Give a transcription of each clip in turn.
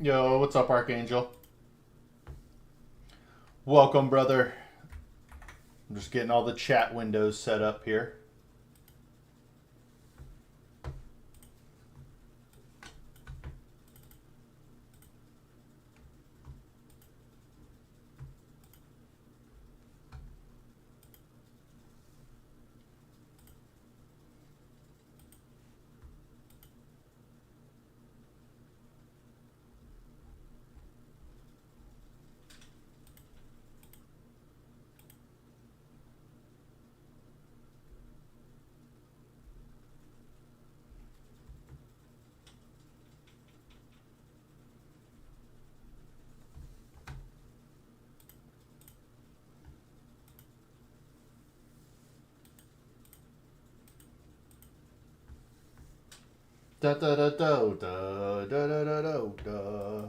Yo, what's up, Archangel? Welcome, brother. I'm just getting all the chat windows set up here. Da da da da da da da da da da.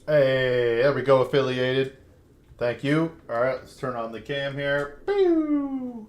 Hey, there we go, affiliated. Thank you. All right, let's turn on the cam here. Pew!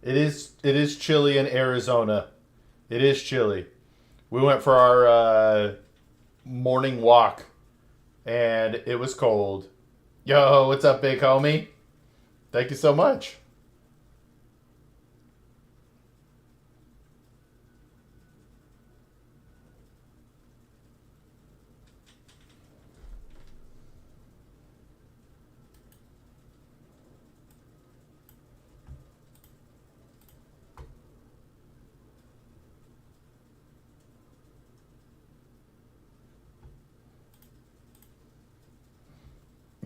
It is chilly in Arizona. It is chilly. We went for our morning walk, and it was cold. Yo, what's up, big homie? Thank you so much.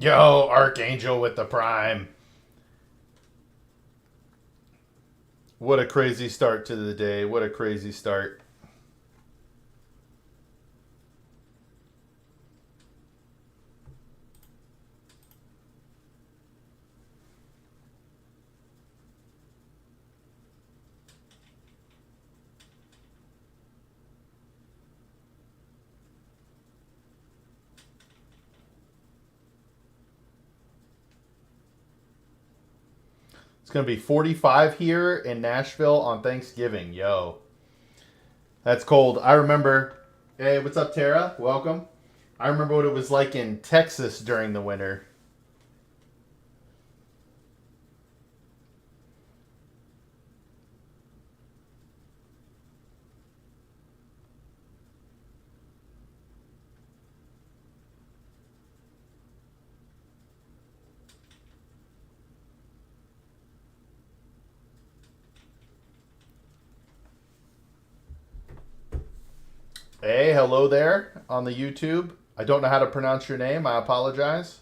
Yo, Archangel with the Prime. What a crazy start to the day. What a crazy start. It's going to be 45 here in Nashville on Thanksgiving. Yo, that's cold. I remember. Hey, what's up, Tara? Welcome. I remember what it was like in Texas during the winter. Hey, hello there on the YouTube. I don't know how to pronounce your name. I apologize.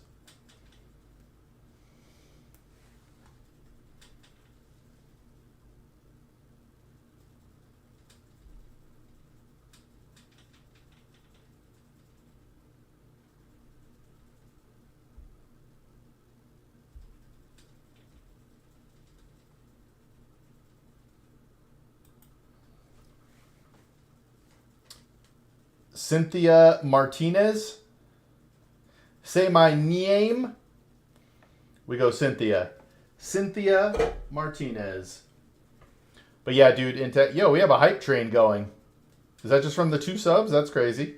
Cynthia Martinez. Say my name. We go Cynthia. Cynthia Martinez. But yeah, dude, yo, we have a hype train going. Is that just from the 2 subs? That's crazy.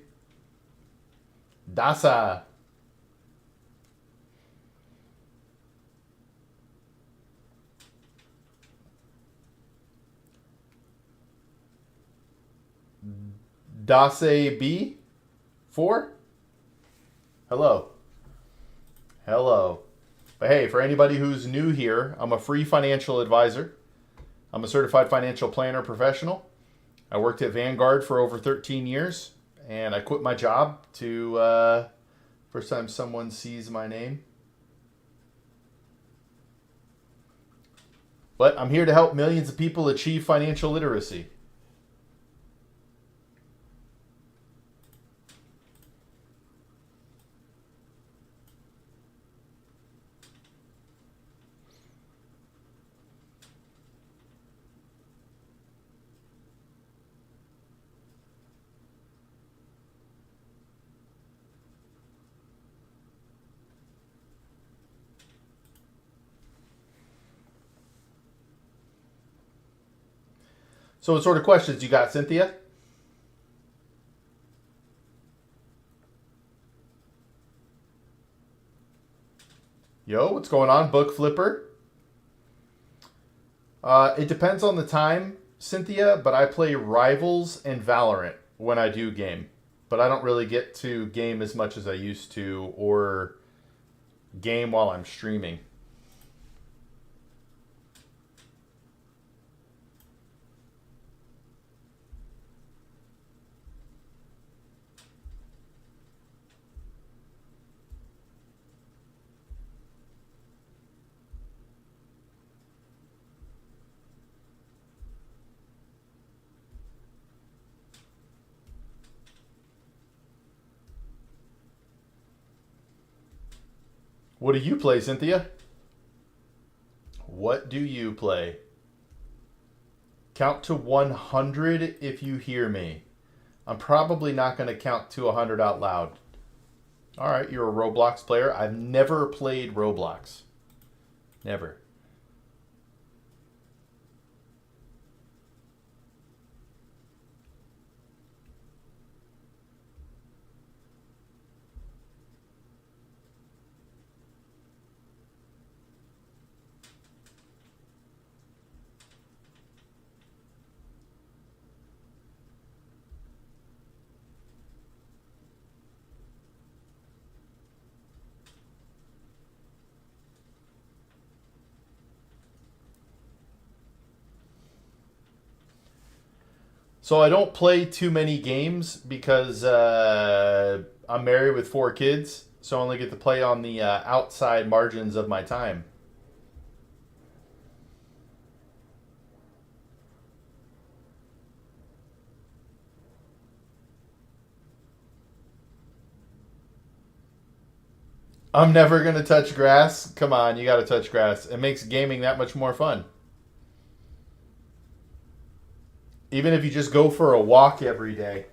Dasa. Dase B 4. Hello. Hello. But hey, for anybody who's new here, I'm a free financial advisor. I'm a certified financial planner professional. I worked at Vanguard for over 13 years, and I quit my job to, first time someone sees my name. But I'm here to help millions of people achieve financial literacy. So what sort of questions you got, Cynthia? Yo, what's going on, Book Flipper? It depends on the time, Cynthia, but I play Rivals and Valorant when I do game. But I don't really get to game as much as I used to or game while I'm streaming. What do you play, Cynthia? What do you play? Count to 100 if you hear me. I'm probably not going to count to 100 out loud. All right, you're a Roblox player. I've never played Roblox. Never. So I don't play too many games because I'm married with 4 kids. So I only get to play on the outside margins of my time. I'm never going to touch grass. Come on, you got to touch grass. It makes gaming that much more fun. Even if you just go for a walk every day,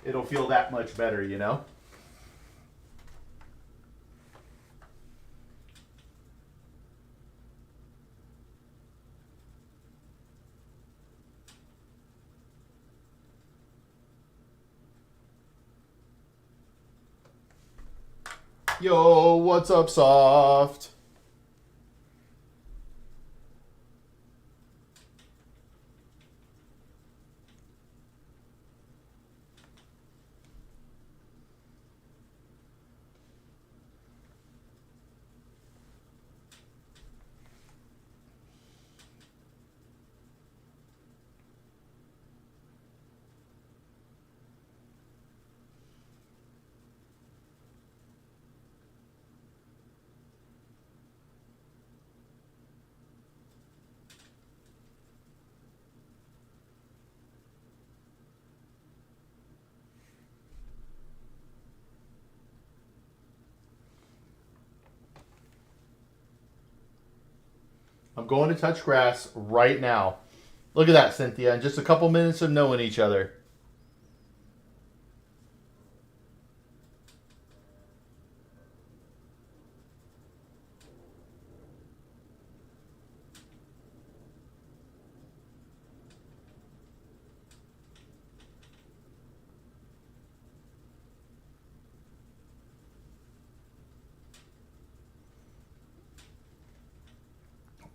it'll feel that much better, you know? Yo, what's up, Soft? I'm going to touch grass right now. Look at that, Cynthia. In just a couple minutes of knowing each other.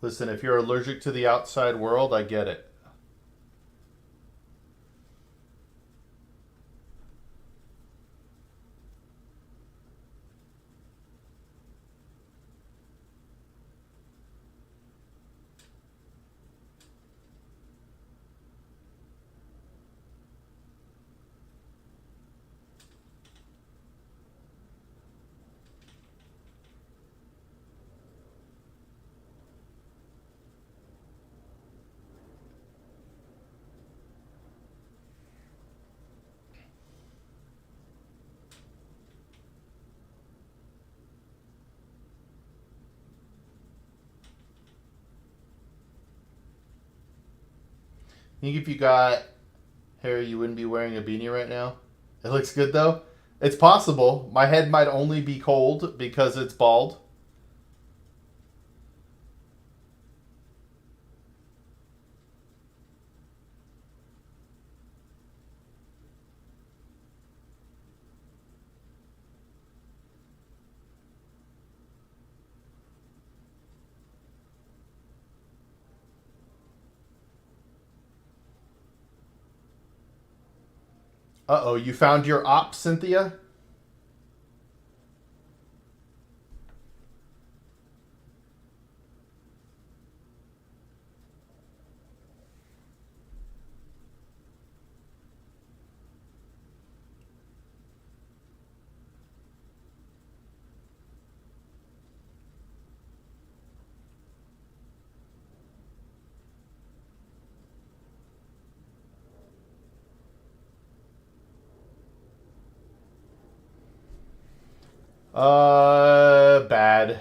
Listen, if you're allergic to the outside world, I get it. Think if you got hair, you wouldn't be wearing a beanie right now? It looks good though. It's possible. My head might only be cold because it's bald. Uh oh, you found your op, Cynthia? Bad.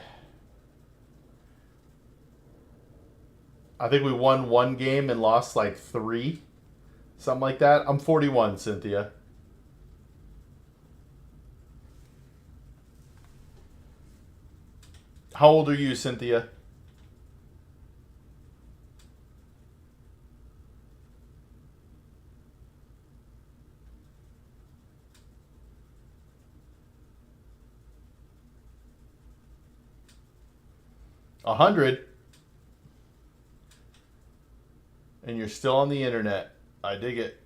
I think we won one game and lost like three. Something like that. I'm 41, Cynthia. How old are you, Cynthia? A 100? And you're still on the internet. I dig it.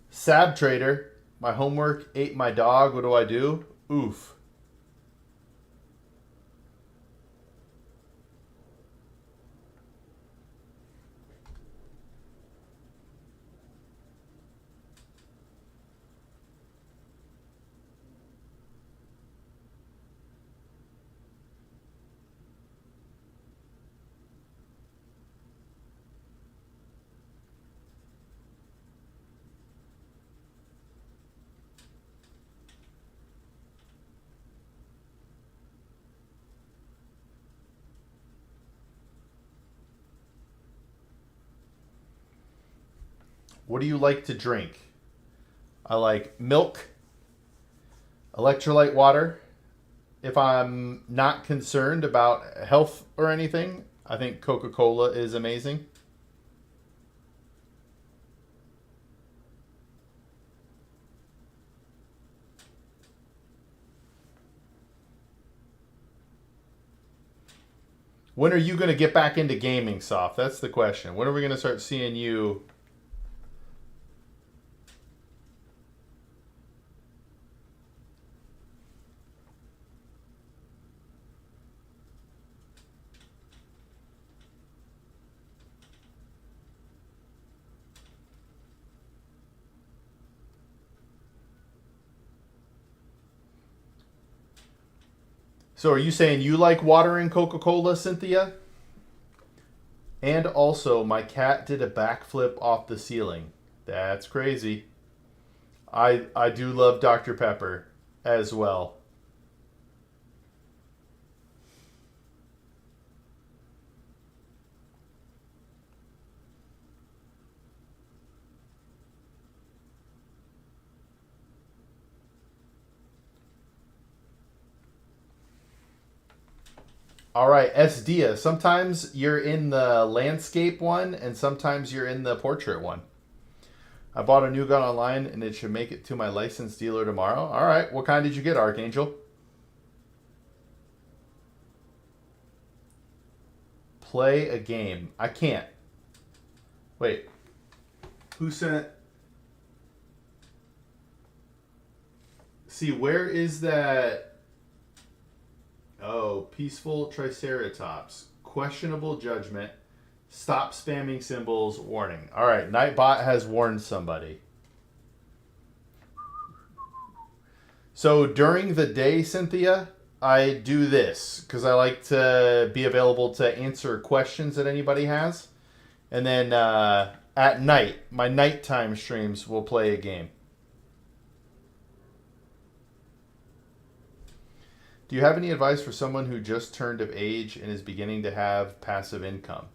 Sab Trader. My homework ate my dog. What do I do? Oof. What do you like to drink? I like milk, electrolyte water. If I'm not concerned about health or anything, I think Coca-Cola is amazing. When are you going to get back into gaming, Soft? That's the question. When are we going to start seeing you? So are you saying you like water and Coca-Cola, Cynthia? And also, my cat did a backflip off the ceiling. That's crazy. I do love Dr. Pepper as well. All right, Dia. Sometimes you're in the landscape one, and sometimes you're in the portrait one. I bought a new gun online, and it should make it to my licensed dealer tomorrow. All right, what kind did you get, Archangel? Play a game. I can't. Wait. Who sent? See, where is that? Oh, peaceful Triceratops. Questionable judgment. Stop spamming symbols. Warning. All right, Nightbot has warned somebody. So during the day, Cynthia, I do this because I like to be available to answer questions that anybody has. And then at night, my nighttime streams will play a game. Do you have any advice for someone who just turned of age and is beginning to have passive income?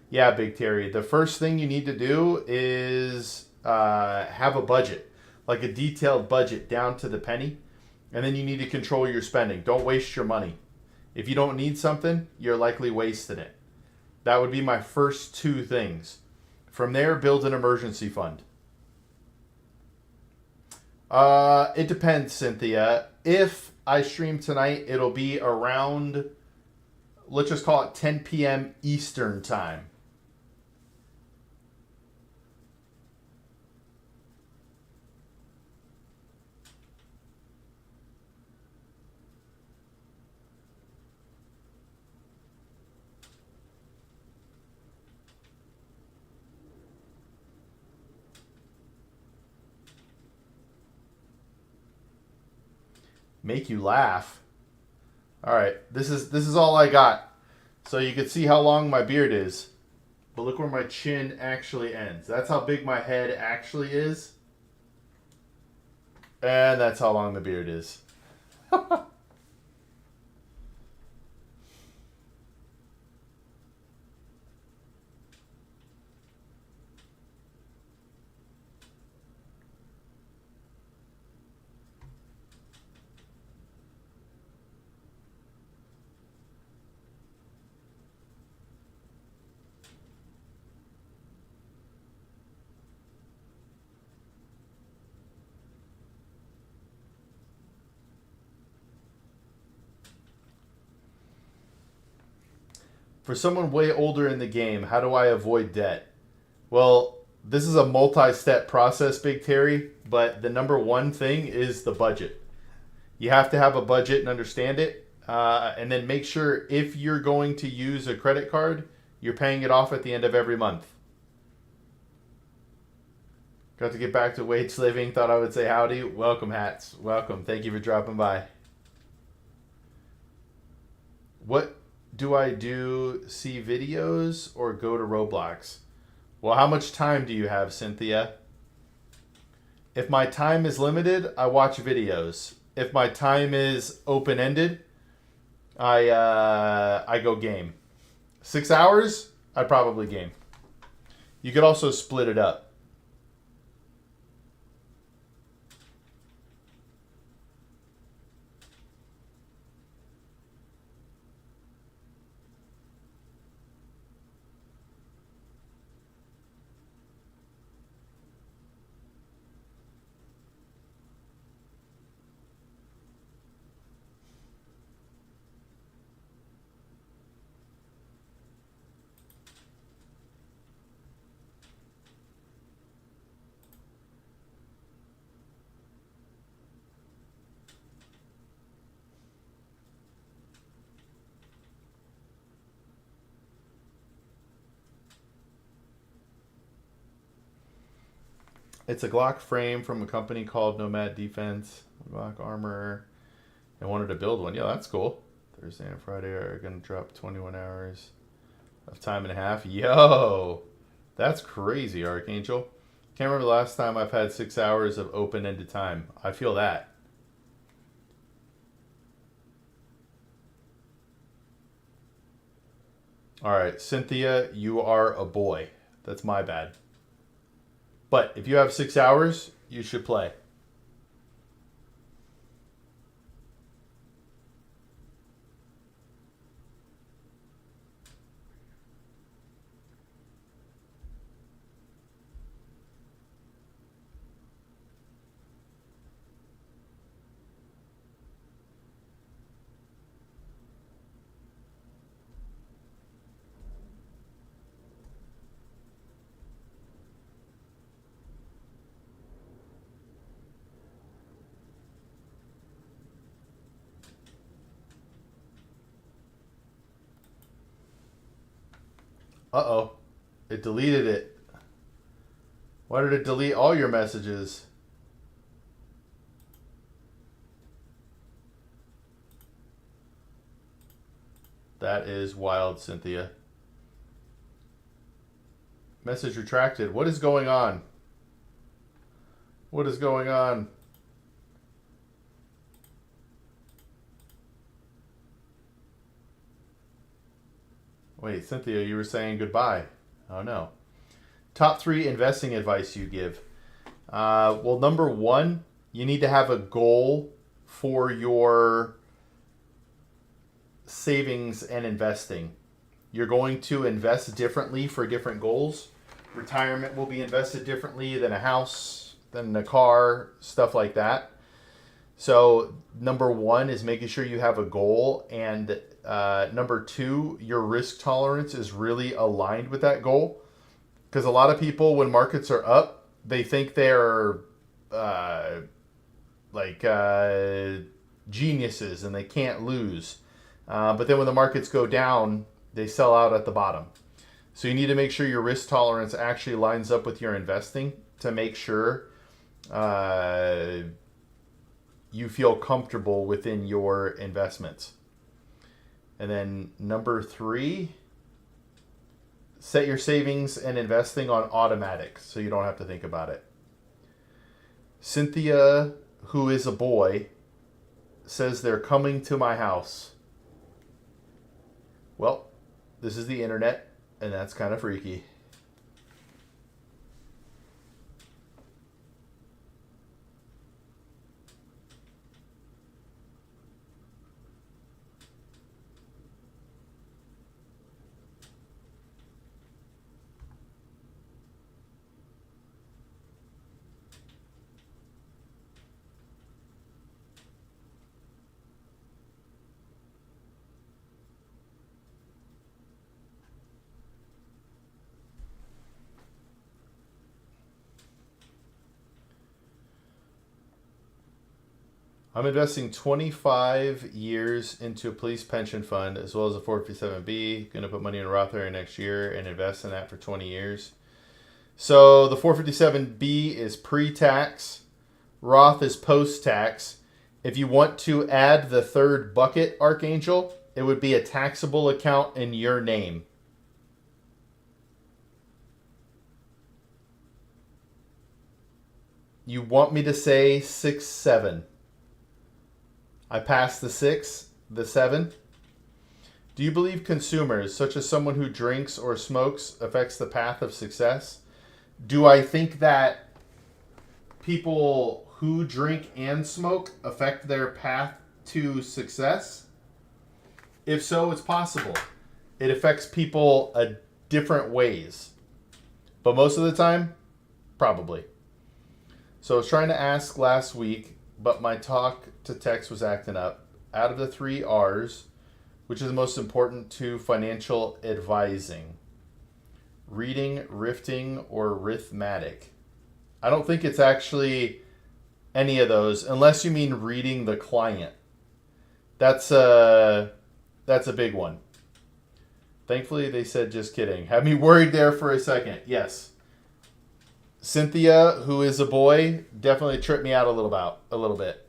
Yeah, Big Terry. The first thing you need to do is have a budget, like a detailed budget down to the penny. And then you need to control your spending. Don't waste your money. If you don't need something, you're likely wasting it. That would be my first two things. From there, build an emergency fund. It depends, Cynthia. If I stream tonight, it'll be around, let's just call it 10 p.m. Eastern time. Make you laugh. All right, this is all I got. So you can see how long my beard is. But look where my chin actually ends. That's how big my head actually is. And that's how long the beard is. For someone way older in the game, how do I avoid debt? Well, this is a multi-step process, Big Terry, but the number one thing is the budget. You have to have a budget and understand it, and then make sure if you're going to use a credit card, you're paying it off at the end of every month. Got to get back to wage living. Thought I would say howdy. Welcome, Hats. Welcome. Thank you for dropping by. What do I do? See videos or go to Roblox? Well, how much time do you have, Cynthia? If my time is limited, I watch videos. If my time is open-ended, I go game. 6 hours, I probably game. You could also split it up. It's a Glock frame from a company called Nomad Defense. Glock armor. I wanted to build one. Yeah, that's cool. Thursday and Friday are going to drop 21 hours of time and a half. Yo, that's crazy, Archangel. Can't remember the last time I've had 6 hours of open-ended time. I feel that. All right, Cynthia, you are a boy. That's my bad. But if you have 6 hours, you should play. Uh-oh. It deleted it. Why did it delete all your messages? That is wild, Cynthia. Message retracted. What is going on? What is going on? Wait, Cynthia, you were saying goodbye. Oh no. Top 3 investing advice you give. Well, number 1, you need to have a goal for your savings and investing. You're going to invest differently for different goals. Retirement will be invested differently than a house, than a car, stuff like that. So number 1 is making sure you have a goal, and number 2, your risk tolerance is really aligned with that goal. Because a lot of people, when markets are up, they think they're geniuses and they can't lose. But then when the markets go down, they sell out at the bottom. So you need to make sure your risk tolerance actually lines up with your investing to make sure you feel comfortable within your investments. And then number 3, set your savings and investing on automatic so you don't have to think about it. Cynthia, who is a boy, says they're coming to my house. Well, this is the internet, and that's kind of freaky. I'm investing 25 years into a police pension fund as well as a 457B. Going to put money in a Roth IRA next year and invest in that for 20 years. So the 457B is pre-tax. Roth is post-tax. If you want to add the third bucket, Archangel, it would be a taxable account in your name. You want me to say 6, 7. I passed the 6, the 7. Do you believe consumers, such as someone who drinks or smokes, affects the path of success? Do I think that people who drink and smoke affect their path to success? If so, it's possible. It affects people different ways. But most of the time, probably. So I was trying to ask last week, but my talk to text was acting up. Out of the 3 R's, which is the most important to financial advising? Reading, rifting, or arithmetic? I don't think it's actually any of those, unless you mean reading the client. That's a big one. Thankfully, they said just kidding. Had me worried there for a second. Yes. Cynthia, who is a boy, definitely tripped me out a little bit.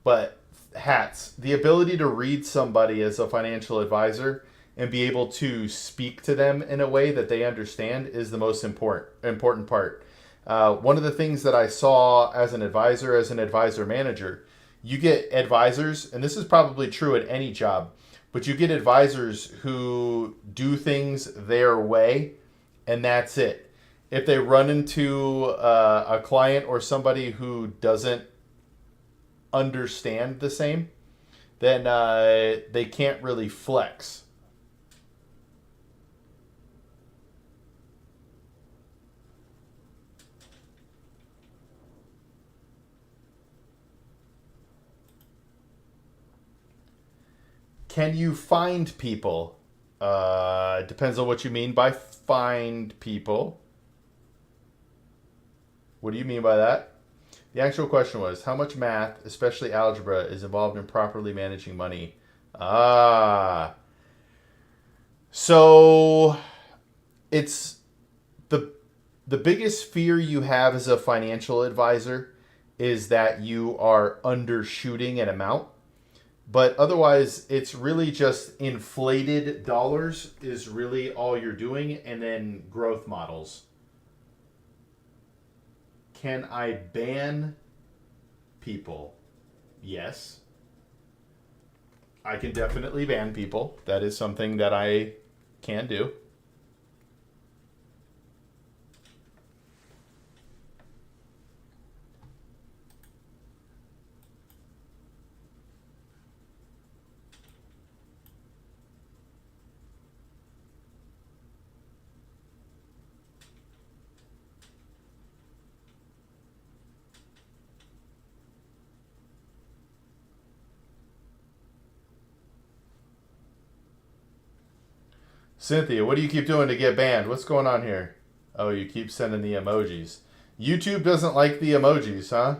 But hats, the ability to read somebody as a financial advisor and be able to speak to them in a way that they understand is the most important part. One of the things that I saw as an advisor manager, you get advisors, and this is probably true at any job, but you get advisors who do things their way, and that's it. If they run into a client or somebody who doesn't understand the same, then they can't really flex. Can you find people? Depends on what you mean by find people. What do you mean by that? The actual question was how much math, especially algebra, is involved in properly managing money? Ah. So it's the the biggest fear you have as a financial advisor is that you are undershooting an amount. But otherwise, it's really just inflated dollars is really all you're doing, and then growth models. Can I ban people? Yes, I can definitely ban people. That is something that I can do. Cynthia, what do you keep doing to get banned? What's going on here? Oh, you keep sending the emojis. YouTube doesn't like the emojis, huh?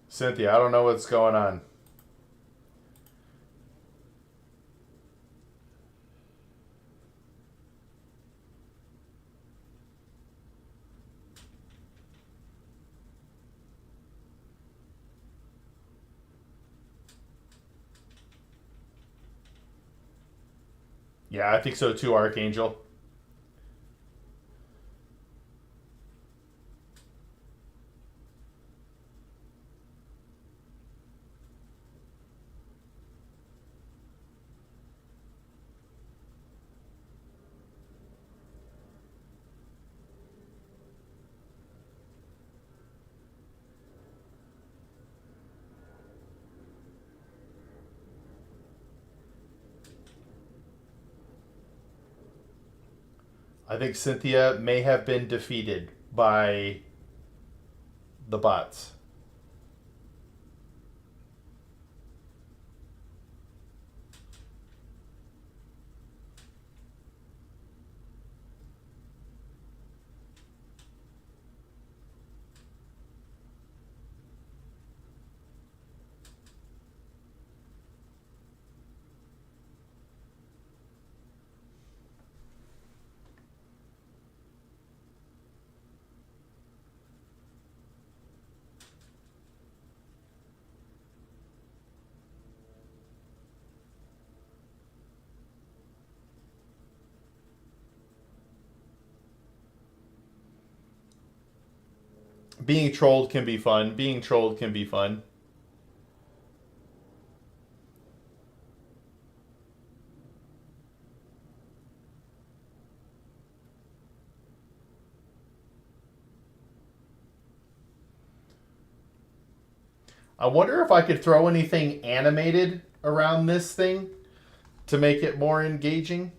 Cynthia, I don't know what's going on. Yeah, I think so too, Archangel. I think Cynthia may have been defeated by the bots. Being trolled can be fun. Being trolled can be fun. I wonder if I could throw anything animated around this thing to make it more engaging.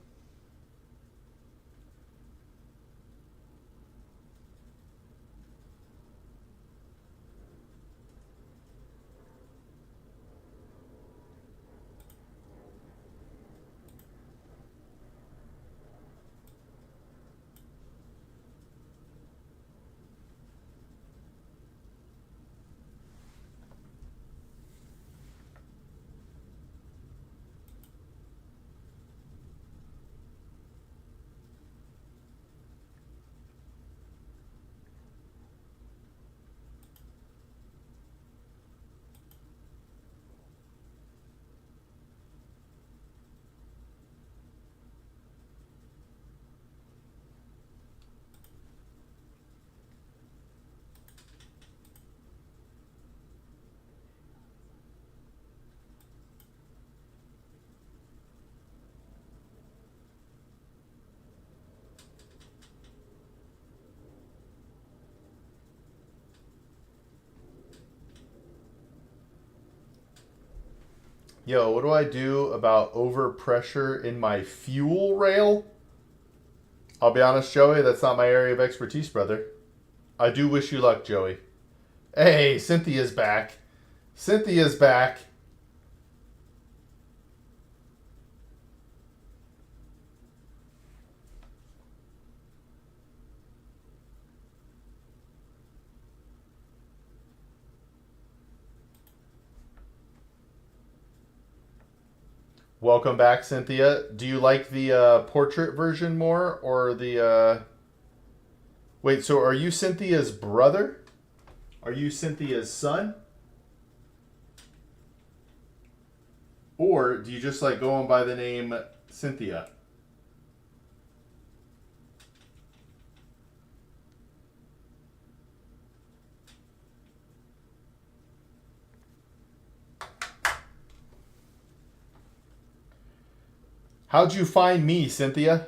Yo, what do I do about overpressure in my fuel rail? I'll be honest, Joey, that's not my area of expertise, brother. I do wish you luck, Joey. Hey, Cynthia's back. Cynthia's back. Welcome back, Cynthia. Do you like the portrait version more or the... Wait, so are you Cynthia's brother? Are you Cynthia's son? Or do you just like go on by the name Cynthia? How'd you find me, Cynthia?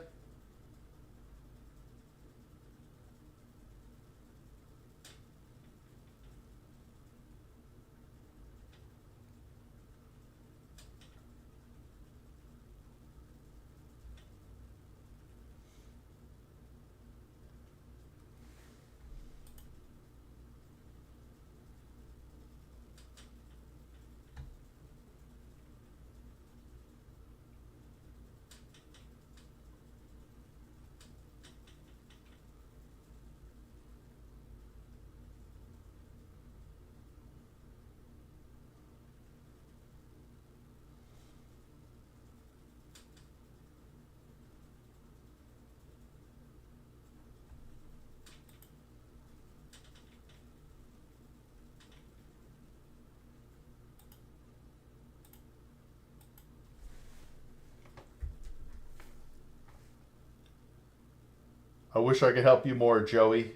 I wish I could help you more, Joey.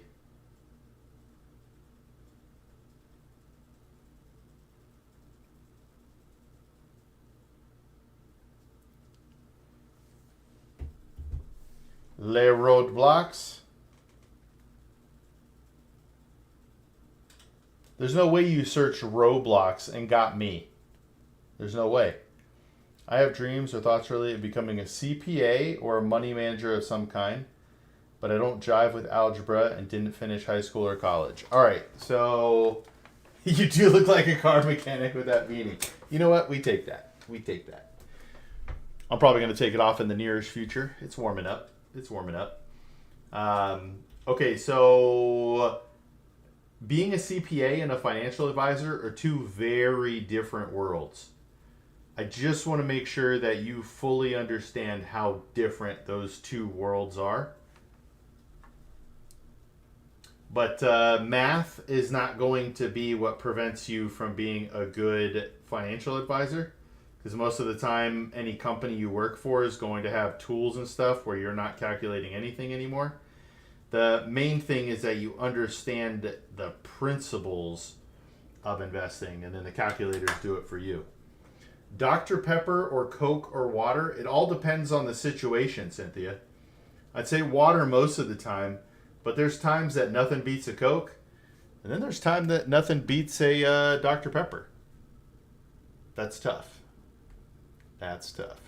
Les roadblocks. There's no way you searched Roblox and got me. There's no way. I have dreams or thoughts related to becoming a CPA or a money manager of some kind, but I don't jive with algebra and didn't finish high school or college. All right, so you do look like a car mechanic with that meaning. You know what? We take that. We take that. I'm probably going to take it off in the nearest future. It's warming up. It's warming up. Okay, so being a CPA and a financial advisor are two very different worlds. I just want to make sure that you fully understand how different those two worlds are. But math is not going to be what prevents you from being a good financial advisor, because most of the time any company you work for is going to have tools and stuff where you're not calculating anything anymore. The main thing is that you understand the principles of investing, and then the calculators do it for you. Dr. Pepper or Coke or water, it all depends on the situation, Cynthia. I'd say water most of the time, but there's times that nothing beats a Coke, and then there's time that nothing beats a Dr. Pepper. That's tough. That's tough.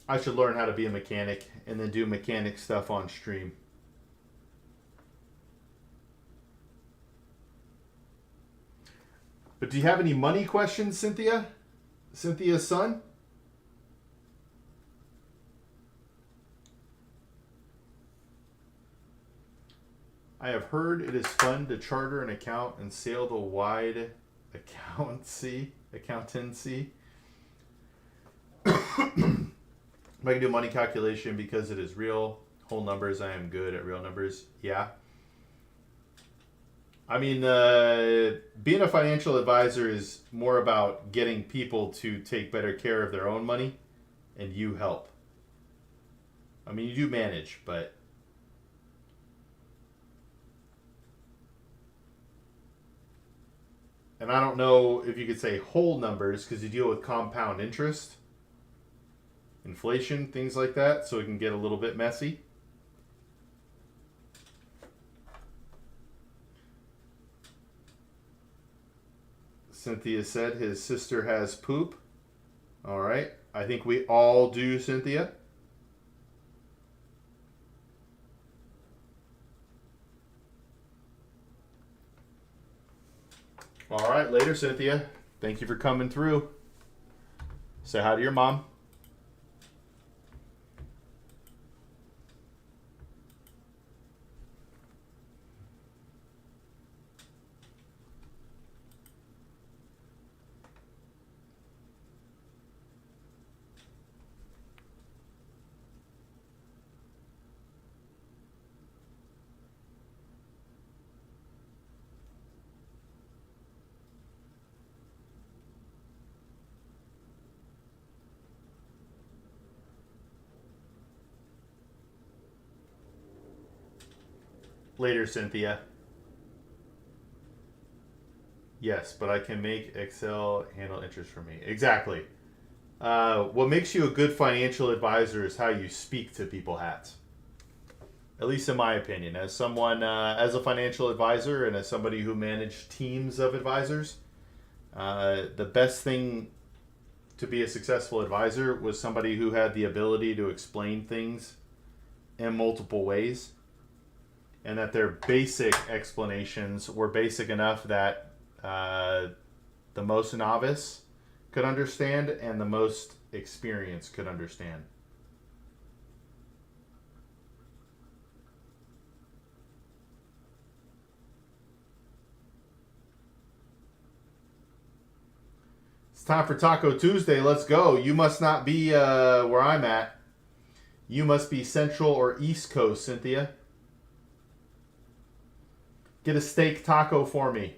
I should learn how to be a mechanic and then do mechanic stuff on stream. But do you have any money questions, Cynthia? Cynthia's son? I have heard it is fun to charter an account and sail the wide accountancy. If I can do money calculation because it is real, whole numbers, I am good at real numbers. Yeah. I mean, being a financial advisor is more about getting people to take better care of their own money, and you help. I mean, you do manage, but and I don't know if you could say whole numbers because you deal with compound interest, inflation, things like that, so it can get a little bit messy. Cynthia said his sister has poop. All right. I think we all do, Cynthia. All right. Later, Cynthia. Thank you for coming through. Say hi to your mom. Later, Cynthia. Yes, but I can make Excel handle interest for me. Exactly. What makes you a good financial advisor is how you speak to people, Hats. At least in my opinion, as someone, as a financial advisor and as somebody who managed teams of advisors, the best thing to be a successful advisor was somebody who had the ability to explain things in multiple ways, and that their basic explanations were basic enough that the most novice could understand and the most experienced could understand. It's time for Taco Tuesday. Let's go. You must not be where I'm at. You must be Central or East Coast, Cynthia. Get a steak taco for me.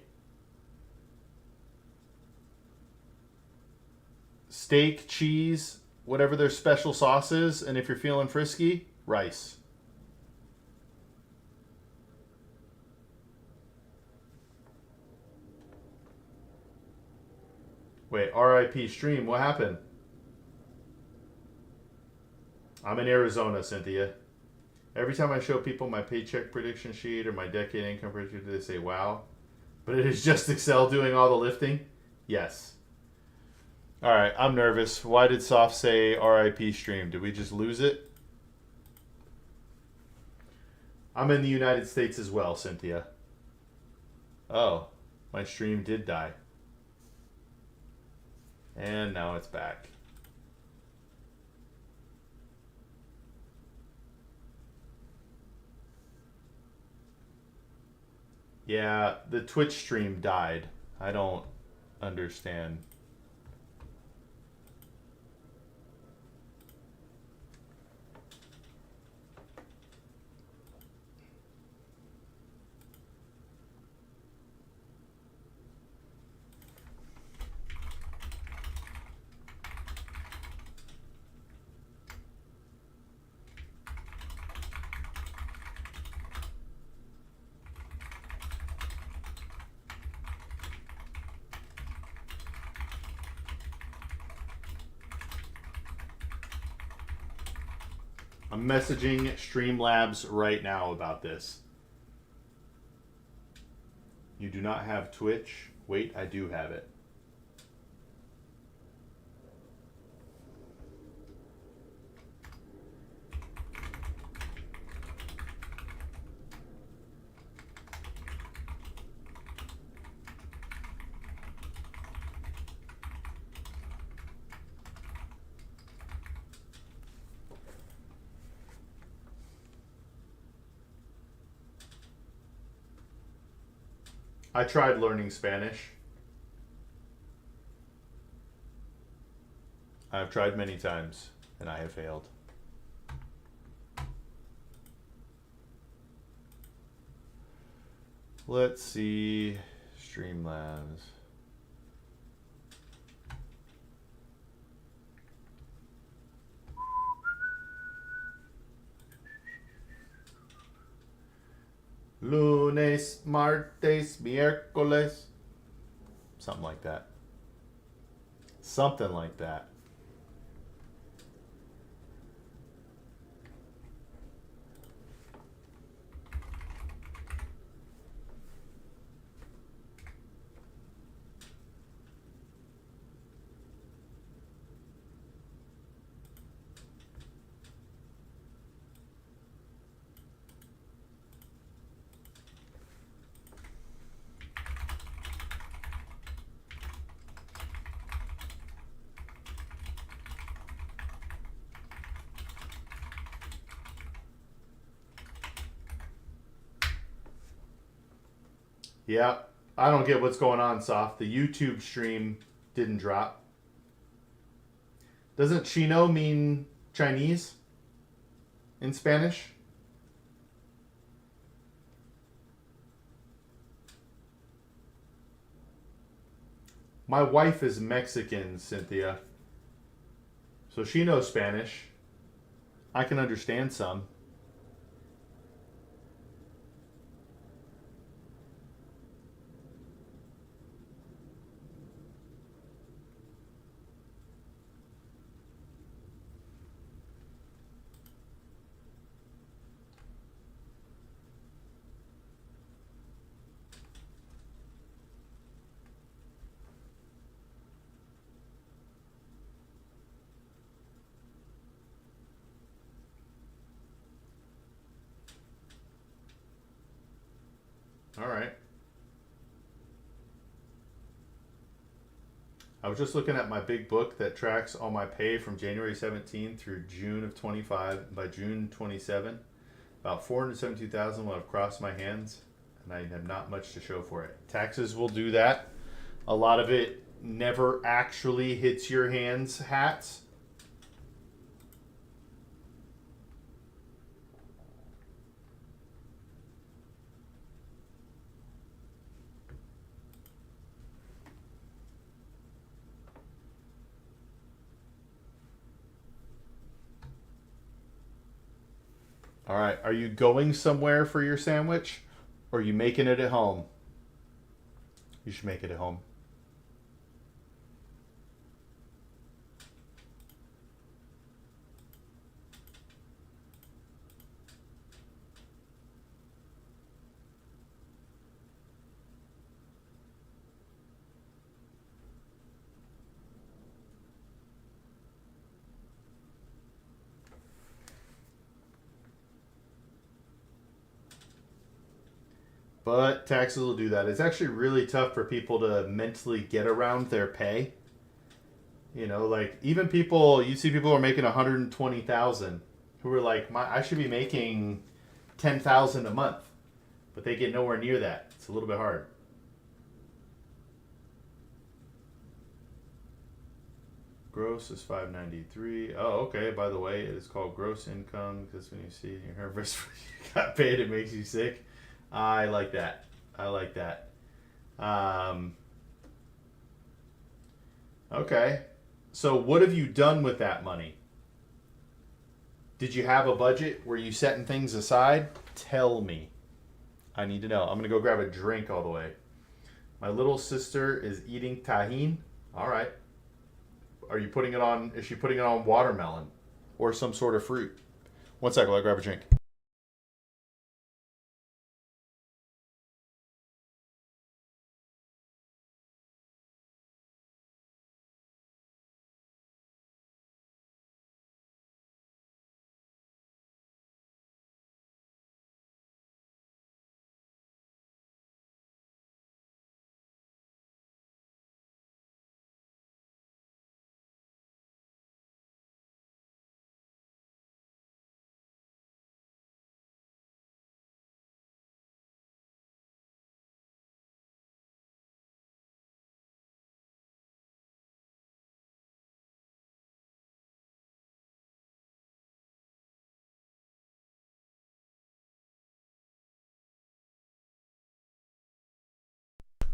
Steak, cheese, whatever their special sauce is, and if you're feeling frisky, rice. Wait, RIP stream, what happened? I'm in Arizona, Cynthia. Every time I show people my paycheck prediction sheet or my decade income prediction, they say, wow. But it is just Excel doing all the lifting? Yes. All right, I'm nervous. Why did Soft say RIP stream? Did we just lose it? I'm in the United States as well, Cynthia. Oh, my stream did die. And now it's back. Yeah, the Twitch stream died. I don't understand. I'm messaging Streamlabs right now about this. You do not have Twitch? Wait, I do have it. I tried learning Spanish. I've tried many times, and I have failed. Let's see. Streamlabs. Lunes, martes, miércoles. Something like that. Something like that. Yeah, I don't get what's going on, Soft. The YouTube stream didn't drop. Doesn't Chino mean Chinese in Spanish? My wife is Mexican, Cynthia. So she knows Spanish. I can understand some. All right. I was just looking at my big book that tracks all my pay from January 17 through June of 25. By June 27, about 472,000 will have crossed my hands, and I have not much to show for it. Taxes will do that. A lot of it never actually hits your hands, hats. All right. Are you going somewhere for your sandwich, or are you making it at home? You should make it at home. But taxes will do that. It's actually really tough for people to mentally get around their pay. You know, like even people, you see people who are making 120,000 who are like, I should be making 10,000 a month, but they get nowhere near that. It's a little bit hard. Gross is 593. Oh, okay. By the way, it is called gross income because when you see your harvest you got paid, it makes you sick. I like that. I like that. Okay. So what have you done with that money? Did you have a budget? Were you setting things aside? Tell me. I need to know. I'm going to go grab a drink all the way. My little sister is eating tahine. All right. Are you putting it on? Is she putting it on watermelon or some sort of fruit? One second, while I grab a drink.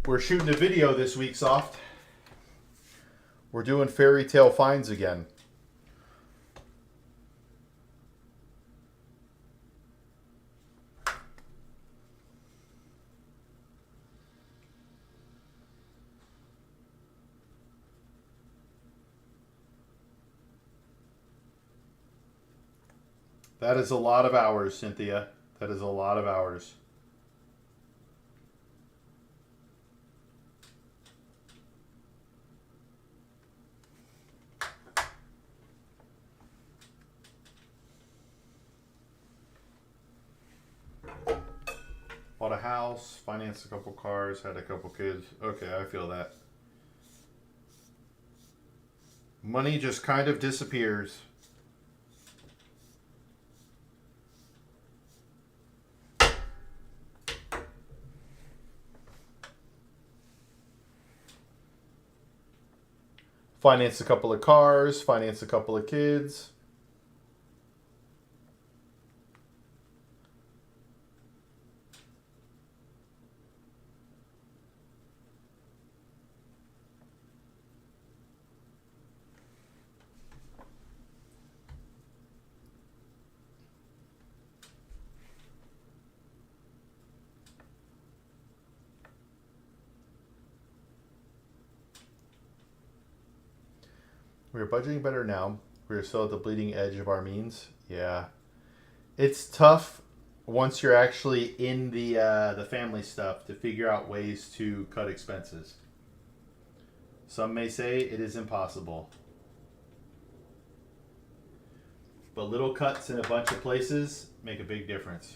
We're shooting a video this week, Soft. We're doing fairy tale finds again. That is a lot of hours, Cynthia. That is a lot of hours. Bought a house, financed a couple cars, had a couple kids. Okay, I feel that. Money just kind of disappears. Financed a couple of cars, financed a couple of kids. We are budgeting better now. We are still at the bleeding edge of our means. Yeah, it's tough once you're actually in the family stuff to figure out ways to cut expenses. Some may say it is impossible, but little cuts in a bunch of places make a big difference.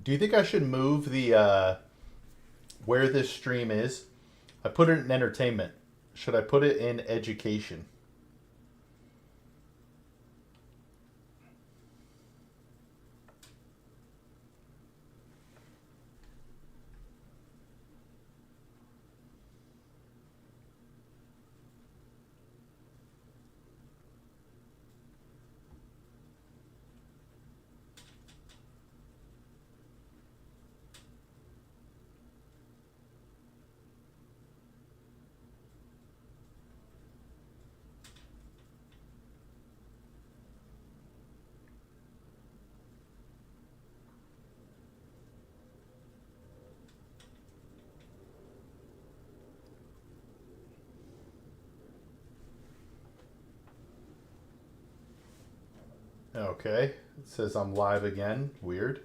Do you think I should move the where this stream is? I put it in entertainment. Should I put it in education? Okay. It says I'm live again. Weird.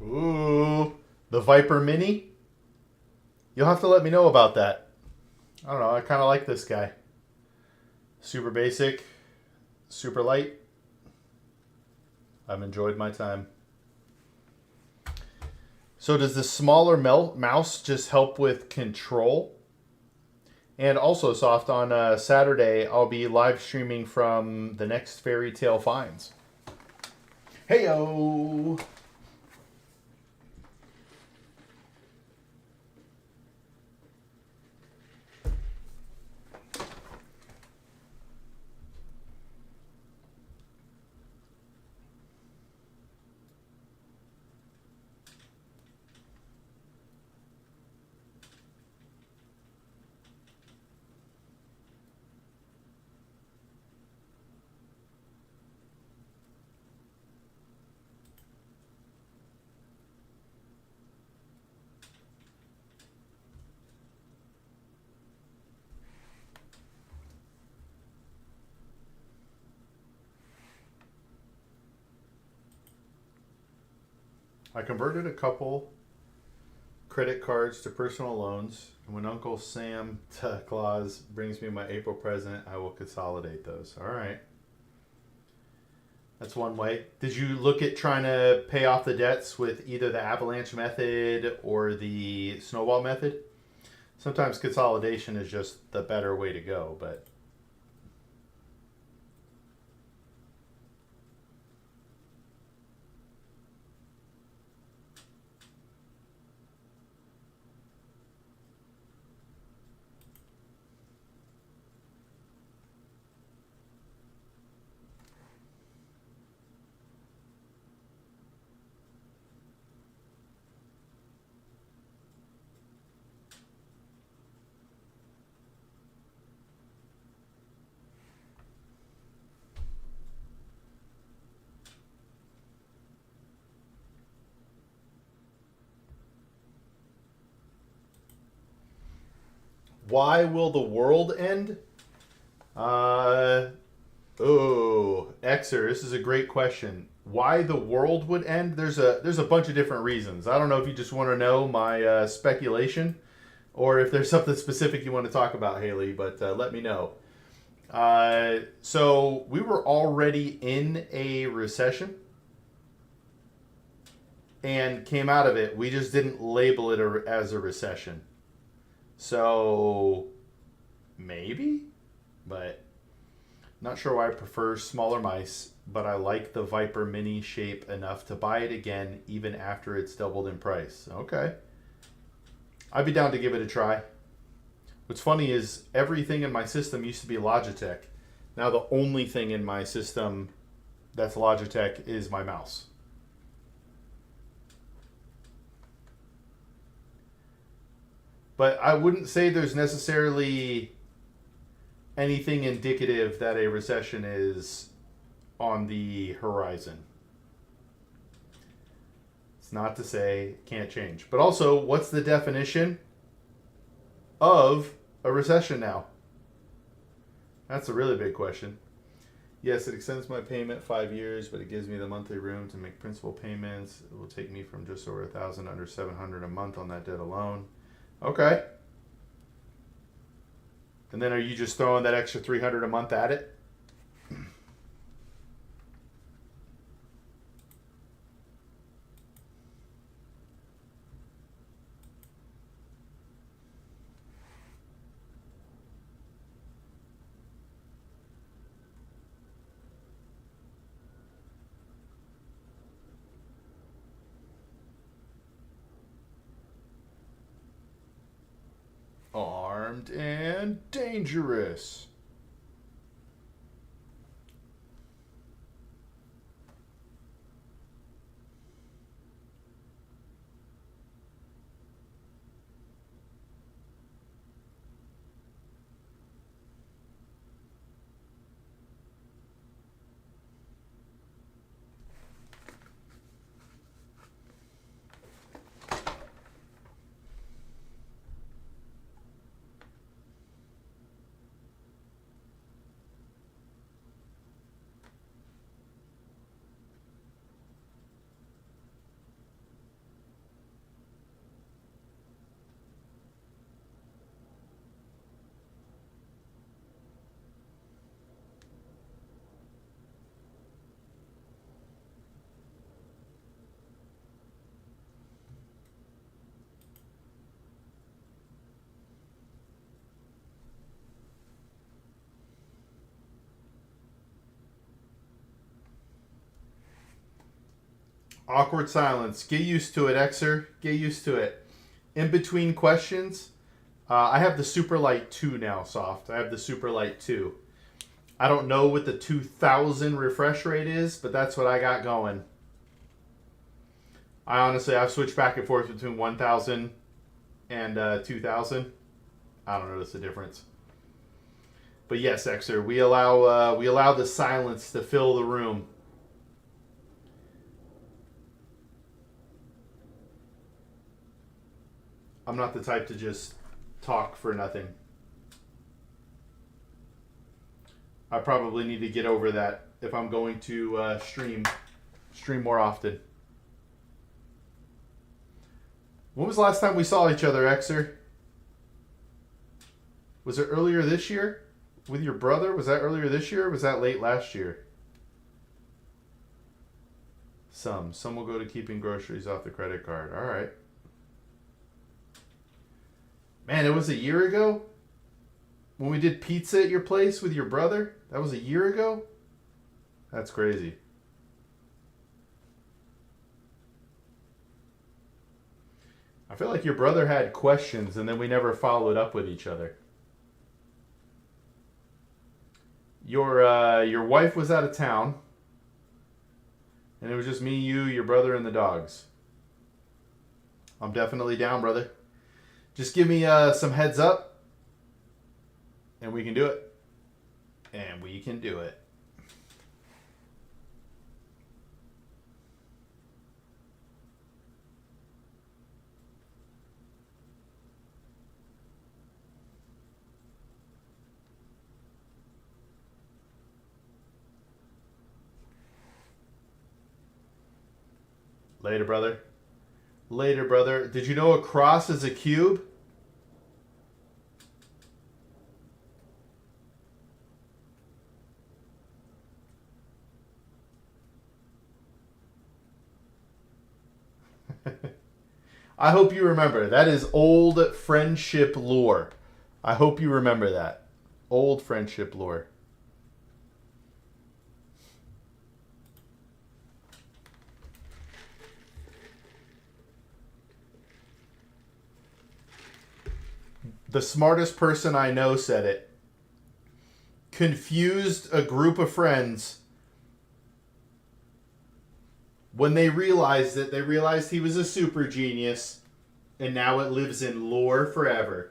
Ooh, the Viper Mini. You'll have to let me know about that. I don't know. I kind of like this guy. Super basic, super light. I've enjoyed my time. So does the smaller mouse just help with control? And also, Soft, on Saturday, I'll be live streaming from the next Fairy Tale Finds. Heyo! I converted a couple credit cards to personal loans, and when Uncle Santa Claus brings me my April present, I will consolidate those. All right. That's one way. Did you look at trying to pay off the debts with either the avalanche method or the snowball method? Sometimes consolidation is just the better way to go, but why will the world end? Uh, Xer, this is a great question. Why the world would end? There's a bunch of different reasons. I don't know if you just want to know my speculation, or if there's something specific you want to talk about, Haley. But let me know. So we were already in a recession and came out of it. We just didn't label it as a recession. So maybe, but not sure why I prefer smaller mice, but I like the Viper Mini shape enough to buy it again even after it's doubled in price. Okay. I'd be down to give it a try. What's funny is everything in my system used to be Logitech. Now the only thing in my system that's Logitech is my mouse. But I wouldn't say there's necessarily anything indicative that a recession is on the horizon. It's not to say it can't change. But also, what's the definition of a recession now? That's a really big question. Yes, it extends my payment 5 years, but it gives me the monthly room to make principal payments. It will take me from just over 1,000 under 700 a month on that debt alone. Okay. And then are you just throwing that extra 300 a month at it? Armed and dangerous. Awkward silence. Get used to it, Xer. Get used to it. In between questions, I have the Super Light 2 now, Soft. I have the Super Light 2. I don't know what the 2000 refresh rate is, but that's what I got going. I've switched back and forth between 1000 and 2000. I don't notice the difference. But yes, Xer, we allow the silence to fill the room. I'm not the type to just talk for nothing. I probably need to get over that if I'm going to stream more often. When was the last time we saw each other, Xer? Was it earlier this year with your brother? Was that earlier this year or was that late last year? Some will go to keeping groceries off the credit card. All right. Man, it was a year ago when we did pizza at your place with your brother. That was a year ago? That's crazy. I feel like your brother had questions and then we never followed up with each other. Your wife was out of town and it was just me, you, your brother, and the dogs. I'm definitely down, brother. Just give me some heads up and we can do it. And we can do it. Later, brother. Later, brother. Did you know a cross is a cube? I hope you remember. That is old friendship lore. I hope you remember that. Old friendship lore. The smartest person I know said it. Confused a group of friends. When they realized it, they realized he was a super genius, and now it lives in lore forever.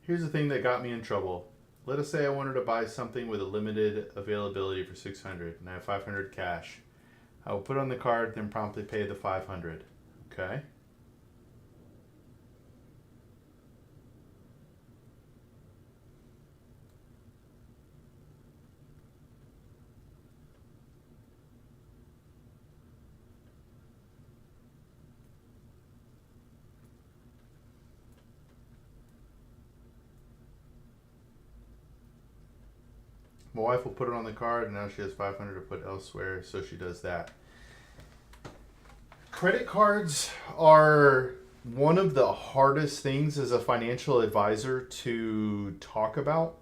Here's the thing that got me in trouble. Let us say I wanted to buy something with a limited availability for $600 and I have $500 cash. I will put on the card, then promptly pay the $500. Okay? My wife will put it on the card, and now she has $500 to put elsewhere, so she does that. Credit cards are one of the hardest things as a financial advisor to talk about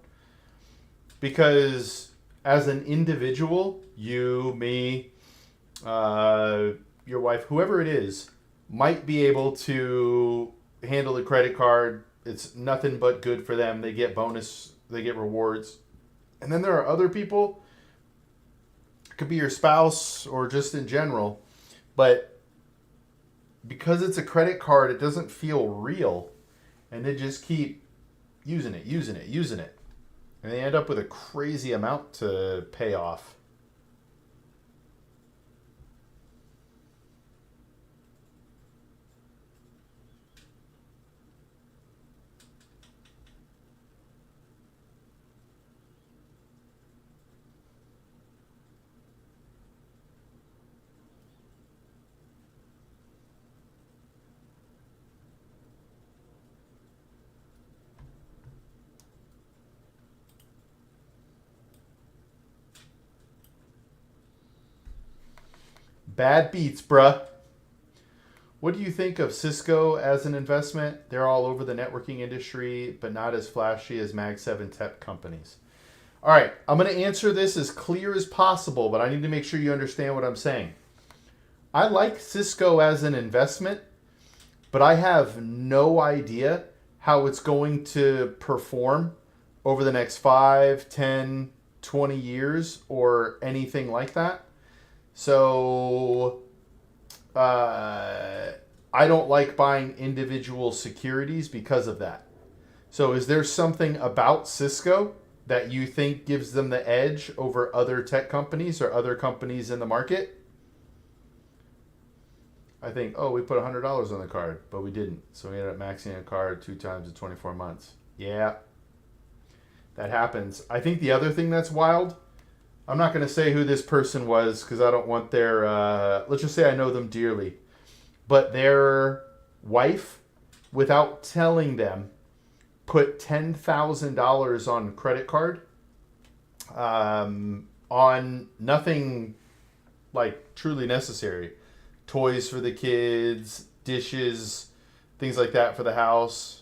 because as an individual, you, me, your wife, whoever it is, might be able to handle the credit card. It's nothing but good for them. They get bonus, they get rewards. And then there are other people, it could be your spouse or just in general, but because it's a credit card, it doesn't feel real. And they just keep using it. And they end up with a crazy amount to pay off. Bad beats, bruh. What do you think of Cisco as an investment? They're all over the networking industry, but not as flashy as Mag 7 tech companies. All right, I'm going to answer this as clear as possible, but I need to make sure you understand what I'm saying. I like Cisco as an investment, but I have no idea how it's going to perform over the next 5, 10, 20 years or anything like that. So I don't like buying individual securities because of that. So is there something about Cisco that you think gives them the edge over other tech companies or other companies in the market? I think, oh, we put $100 on the card, but we didn't. So we ended up maxing a card 2 times in 24 months. Yeah, that happens. I think the other thing that's wild, I'm not going to say who this person was because I don't want their, let's just say I know them dearly, but their wife, without telling them, put $10,000 on credit card on nothing like truly necessary. Toys for the kids, dishes, things like that for the house.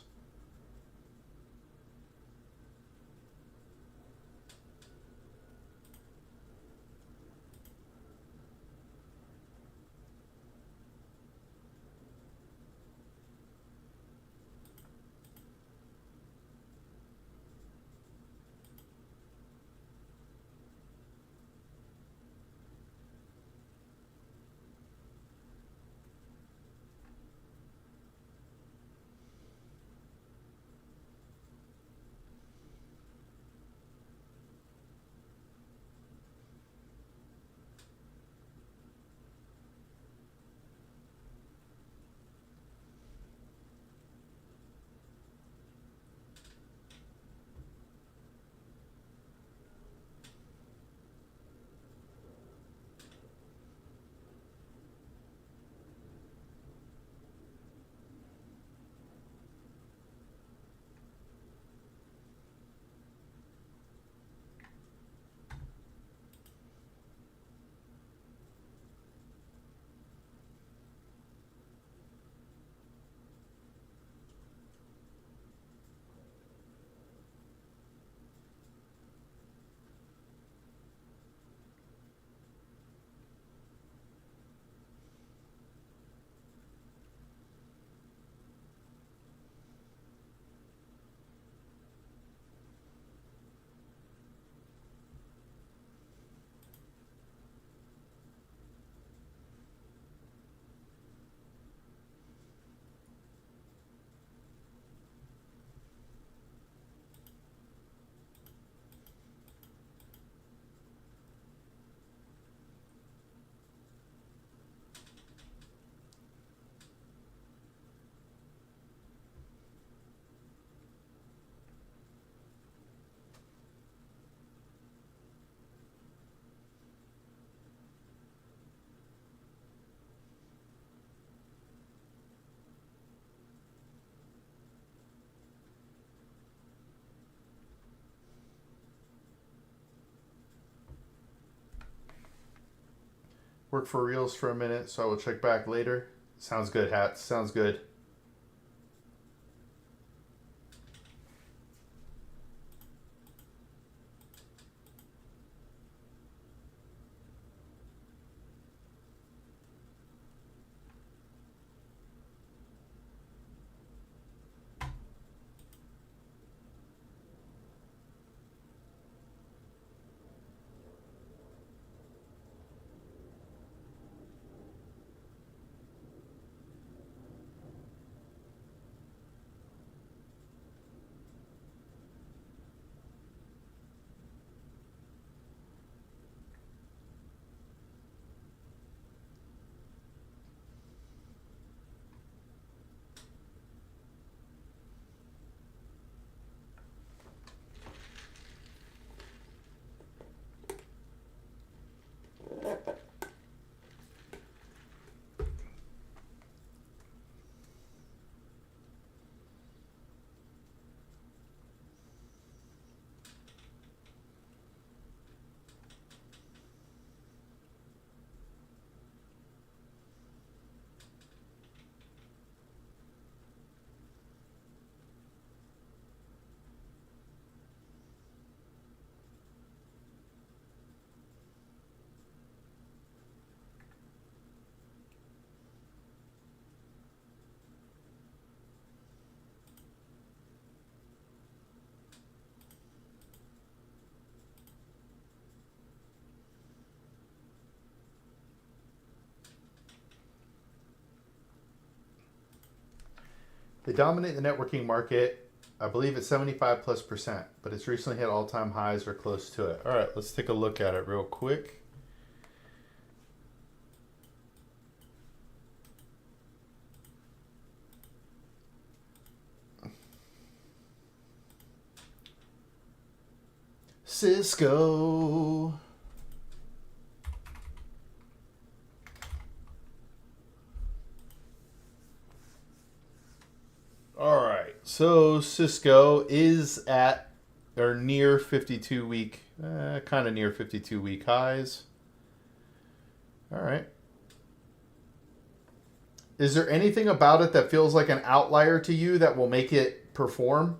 Work for reals for a minute, so I will check back later. Sounds good, Hats. Sounds good. They dominate the networking market. I believe it's 75 plus percent, but it's recently hit all-time highs or close to it. All right, let's take a look at it real quick. Cisco. All right, so Cisco is at or near 52 week, kind of near 52 week highs. All right. Is there anything about it that feels like an outlier to you that will make it perform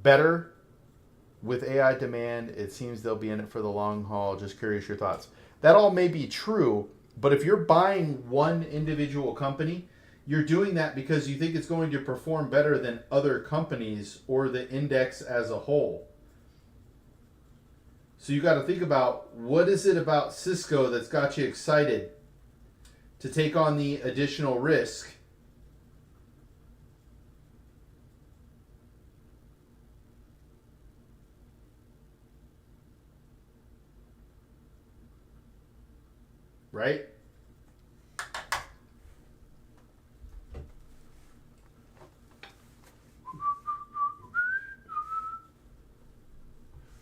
better with AI demand? It seems they'll be in it for the long haul. Just curious your thoughts. That all may be true, but if you're buying one individual company, you're doing that because you think it's going to perform better than other companies or the index as a whole. So you got to think about what is it about Cisco that's got you excited to take on the additional risk. Right?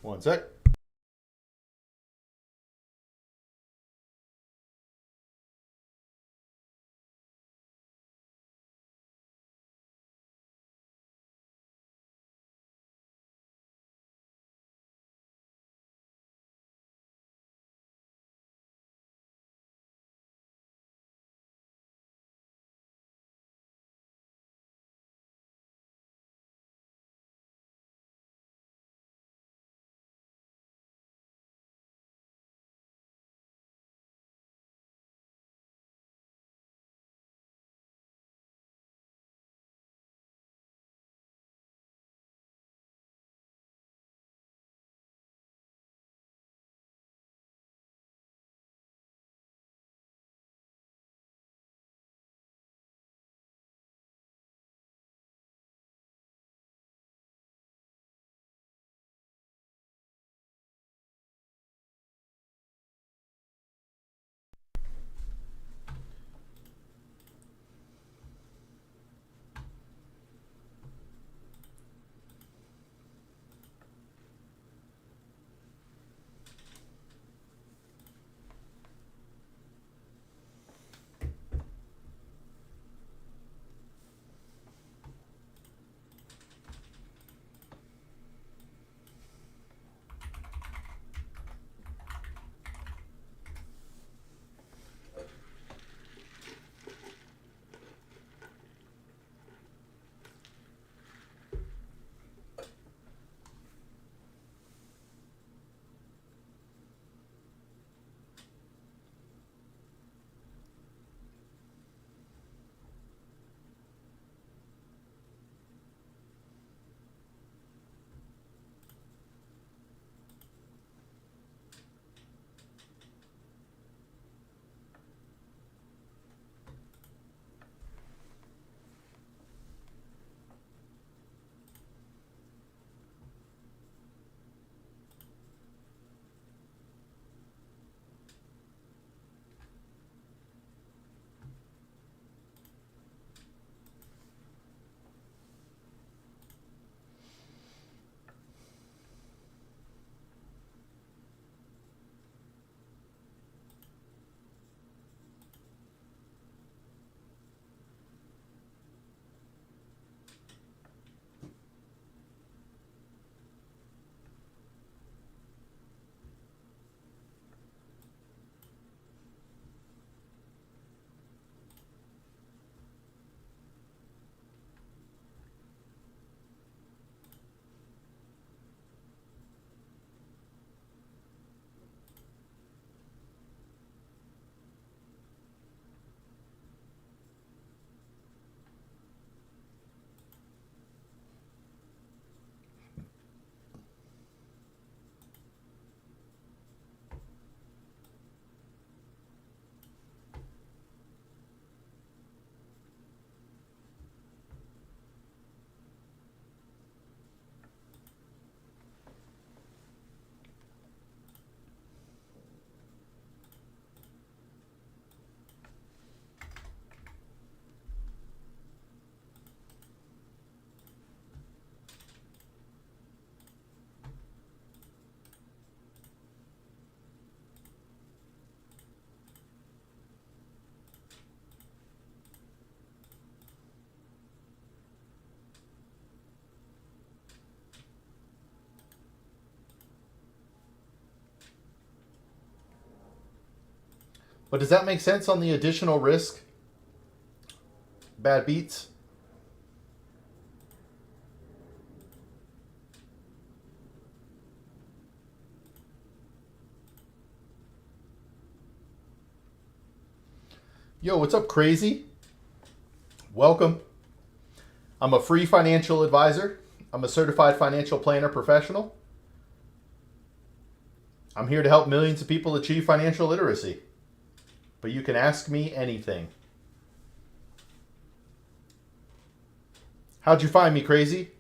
One sec. But does that make sense on the additional risk? Bad beats? Yo, what's up, crazy? Welcome. I'm a free financial advisor. I'm a certified financial planner professional. I'm here to help millions of people achieve financial literacy. But you can ask me anything. How'd you find me, crazy?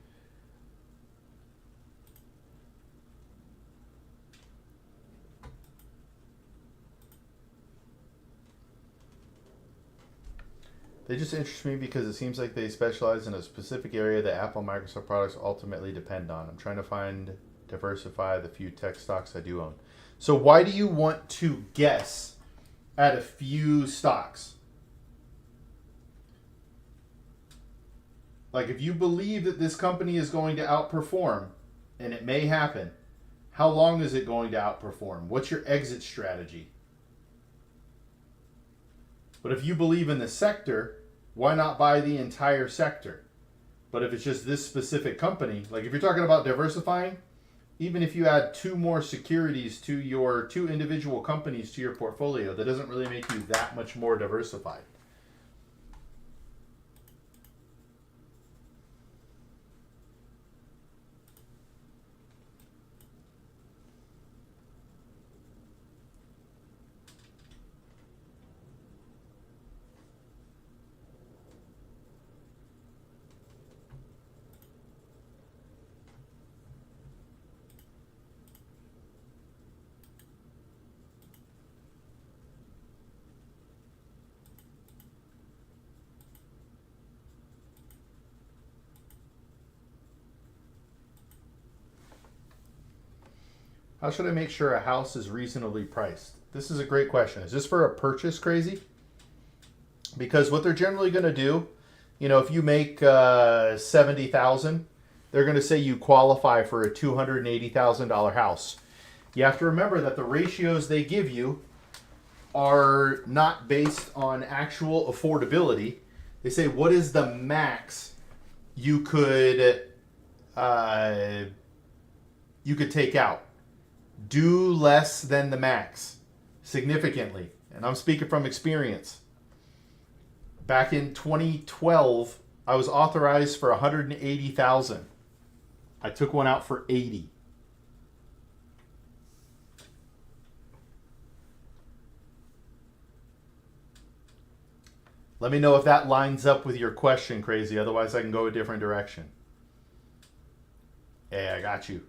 They just interest me because it seems like they specialize in a specific area that Apple and Microsoft products ultimately depend on. I'm trying to diversify the few tech stocks I do own. So why do you want to guess at a few stocks? Like, if you believe that this company is going to outperform, and it may happen, how long is it going to outperform? What's your exit strategy? But if you believe in the sector, why not buy the entire sector? But if it's just this specific company, like if you're talking about diversifying, even if you add two more securities to your two individual companies to your portfolio, that doesn't really make you that much more diversified. How should I make sure a house is reasonably priced? This is a great question. Is this for a purchase, crazy? Because what they're generally going to do, if you make $70,000, they're going to say you qualify for a $280,000 house. You have to remember that the ratios they give you are not based on actual affordability. They say, what is the max you could take out? Do less than the max significantly. And I'm speaking from experience. Back in 2012, I was authorized for $180,000. I took one out for $80,000. Let me know if that lines up with your question, crazy. Otherwise, I can go a different direction. Hey, I got you.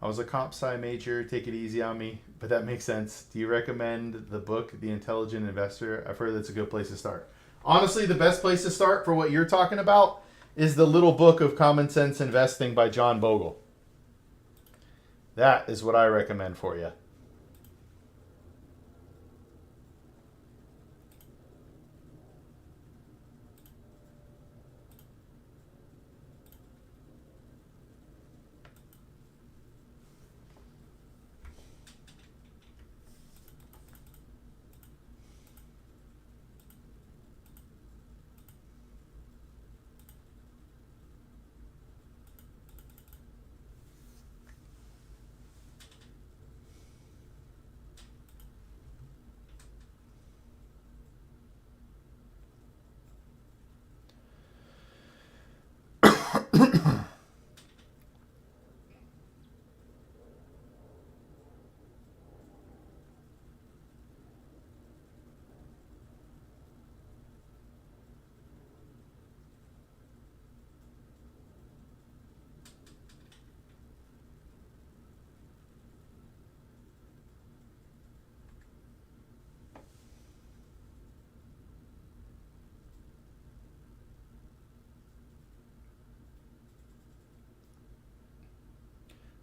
I was a comp sci major. Take it easy on me, but that makes sense. Do you recommend the book, The Intelligent Investor? I've heard that's a good place to start. Honestly, the best place to start for what you're talking about is the little book of Common Sense Investing by John Bogle. That is what I recommend for you.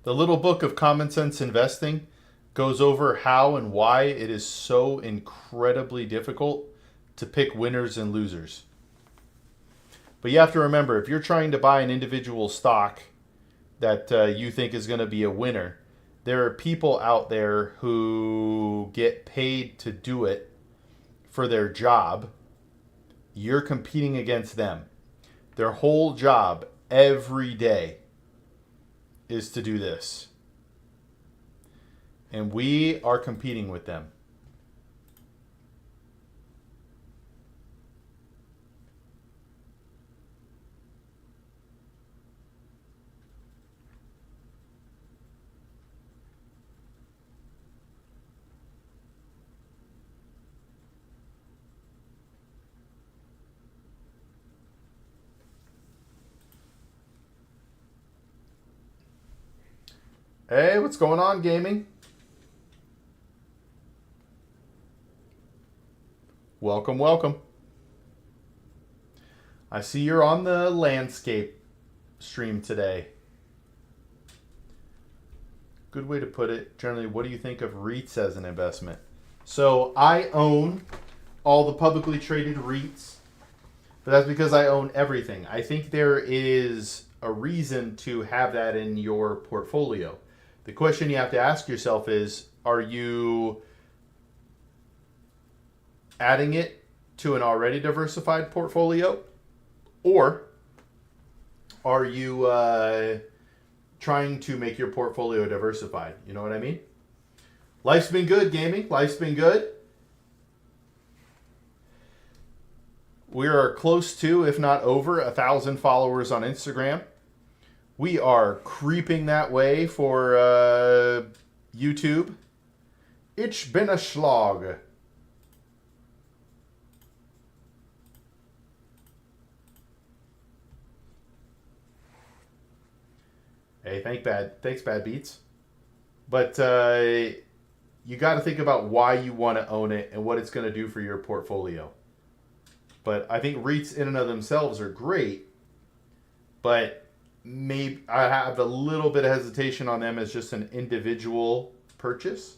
The little book of Common Sense Investing goes over how and why it is so incredibly difficult to pick winners and losers. But you have to remember, if you're trying to buy an individual stock that you think is going to be a winner, there are people out there who get paid to do it for their job. You're competing against them. Their whole job every day is to do this. And we are competing with them. Hey, what's going on, gaming? Welcome, welcome. I see you're on the landscape stream today. Good way to put it. Generally, what do you think of REITs as an investment? So I own all the publicly traded REITs, but that's because I own everything. I think there is a reason to have that in your portfolio. The question you have to ask yourself is, are you adding it to an already diversified portfolio? Or are you trying to make your portfolio diversified? You know what I mean? Life's been good, gaming. Life's been good. We are close to, if not over, 1,000 followers on Instagram. We are creeping that way for YouTube. It's been a slog. Hey, thanks, Bad Beats. But you got to think about why you want to own it and what it's going to do for your portfolio. But I think REITs in and of themselves are great, but maybe I have a little bit of hesitation on them as just an individual purchase,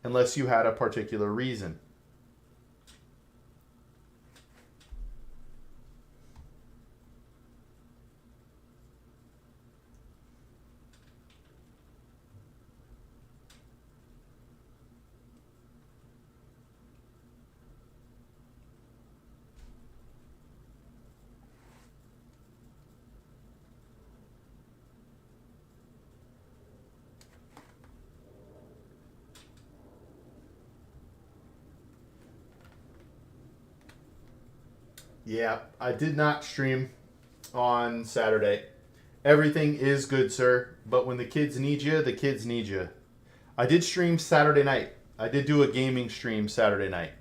unless you had a particular reason. Yeah, I did not stream on Saturday. Everything is good, sir, but when the kids need you, the kids need you. I did stream Saturday night. I did do a gaming stream Saturday night.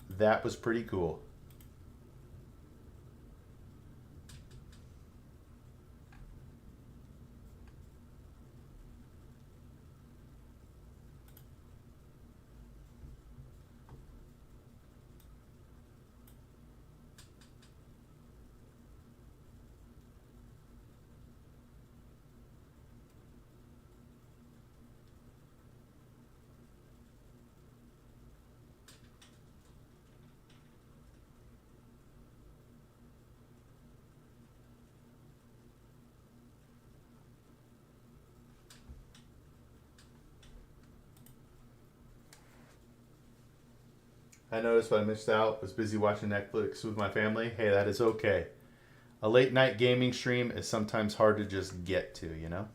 That was pretty cool. I noticed what I missed out. Was busy watching Netflix with my family. Hey, that is okay. A late night gaming stream is sometimes hard to just get to, you know?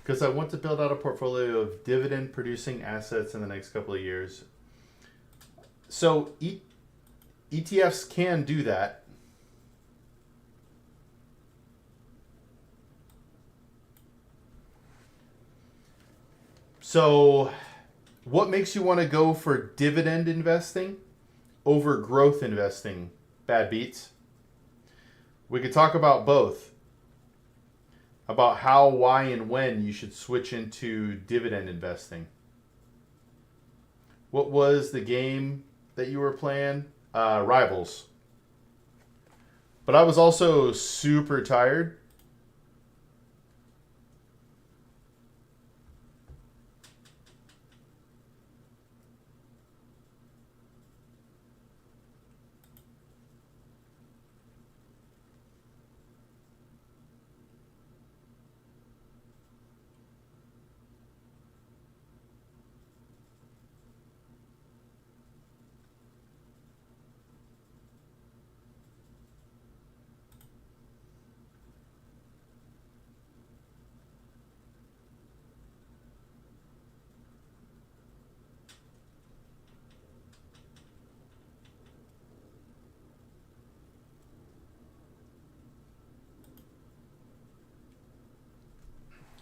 Because I want to build out a portfolio of dividend producing assets in the next couple of years. So ETFs can do that. So what makes you want to go for dividend investing over growth investing, Bad Beats? We could talk about both. About how, why, and when you should switch into dividend investing. What was the game that you were playing? Rivals. But I was also super tired,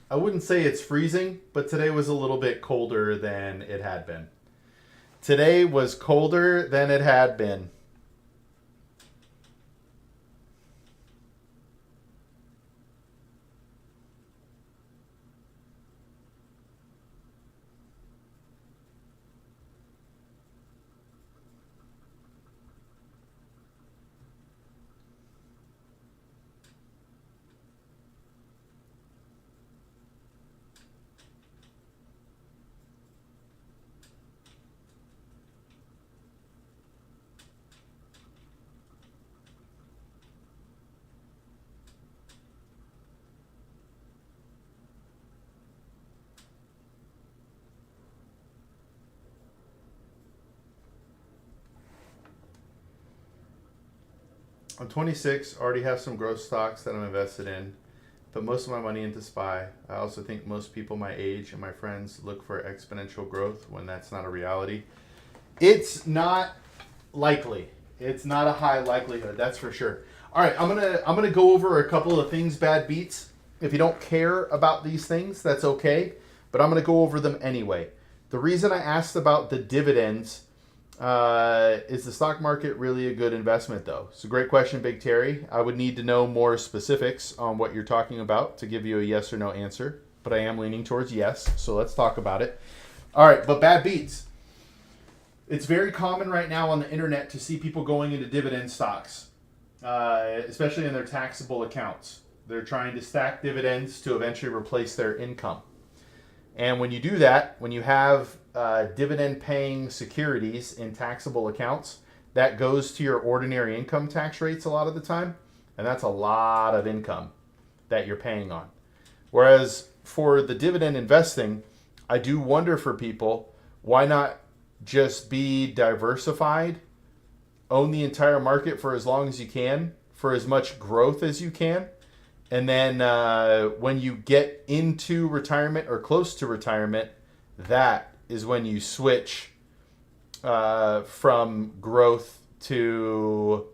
I wouldn't say it's freezing, but today was a little bit colder than it had been. Today was colder than it had been. I'm 26, already have some growth stocks that I'm invested in, put most of my money into SPY. I also think most people my age and my friends look for exponential growth when that's not a reality. It's not likely. It's not a high likelihood, that's for sure. All right, I'm gonna go over a couple of things, bad beats. If you don't care about these things, that's okay, but I'm gonna go over them anyway. The reason I asked about the dividends is the stock market really a good investment, though? It's a great question, Big Terry. I would need to know more specifics on what you're talking about to give you a yes or no answer, but I am leaning towards yes, so let's talk about it. All right, but bad beats. It's very common right now on the internet to see people going into dividend stocks, especially in their taxable accounts. They're trying to stack dividends to eventually replace their income. And when you do that, when you have dividend paying securities in taxable accounts, that goes to your ordinary income tax rates a lot of the time. And that's a lot of income that you're paying on. Whereas for the dividend investing, I do wonder for people, why not just be diversified, own the entire market for as long as you can, for as much growth as you can, and then when you get into retirement or close to retirement, that is when you switch from growth to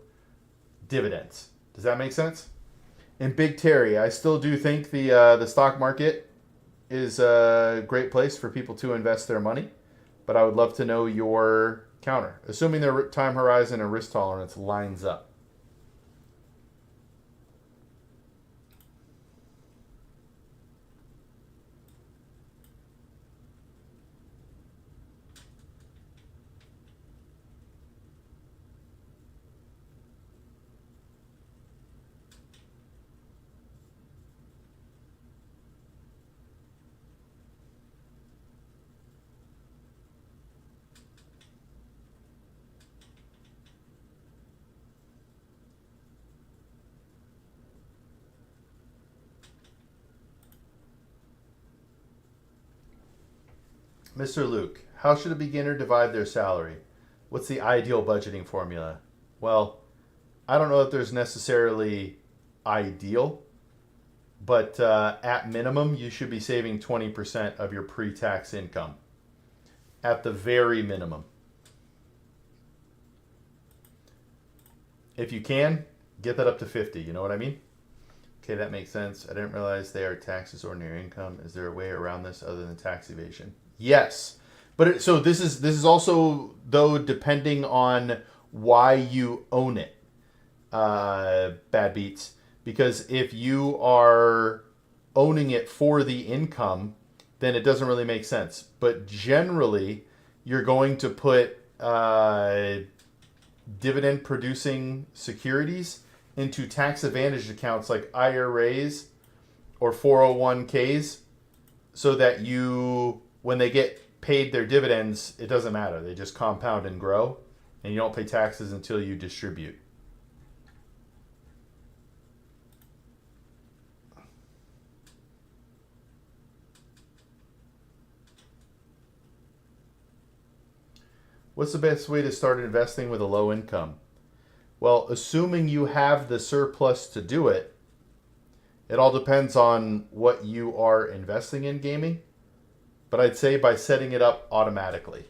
dividends. Does that make sense? And Big Terry, I still do think the stock market is a great place for people to invest their money, but I would love to know your counter, assuming their time horizon and risk tolerance lines up. Mr. Luke, how should a beginner divide their salary? What's the ideal budgeting formula? Well, I don't know that there's necessarily ideal, but at minimum, you should be saving 20% of your pre tax income. At the very minimum. If you can, get that up to 50. You know what I mean? Okay, that makes sense. I didn't realize they are taxed as ordinary income. Is there a way around this other than tax evasion? Yes, but so this is also though depending on why you own it. Bad beats, because if you are owning it for the income, then it doesn't really make sense. But generally, you're going to put dividend producing securities into tax advantaged accounts like IRAs or 401ks so that you, when they get paid their dividends, it doesn't matter. They just compound and grow, and you don't pay taxes until you distribute. What's the best way to start investing with a low income? Well, assuming you have the surplus to do it, it all depends on what you are investing in gaming. But I'd say by setting it up automatically.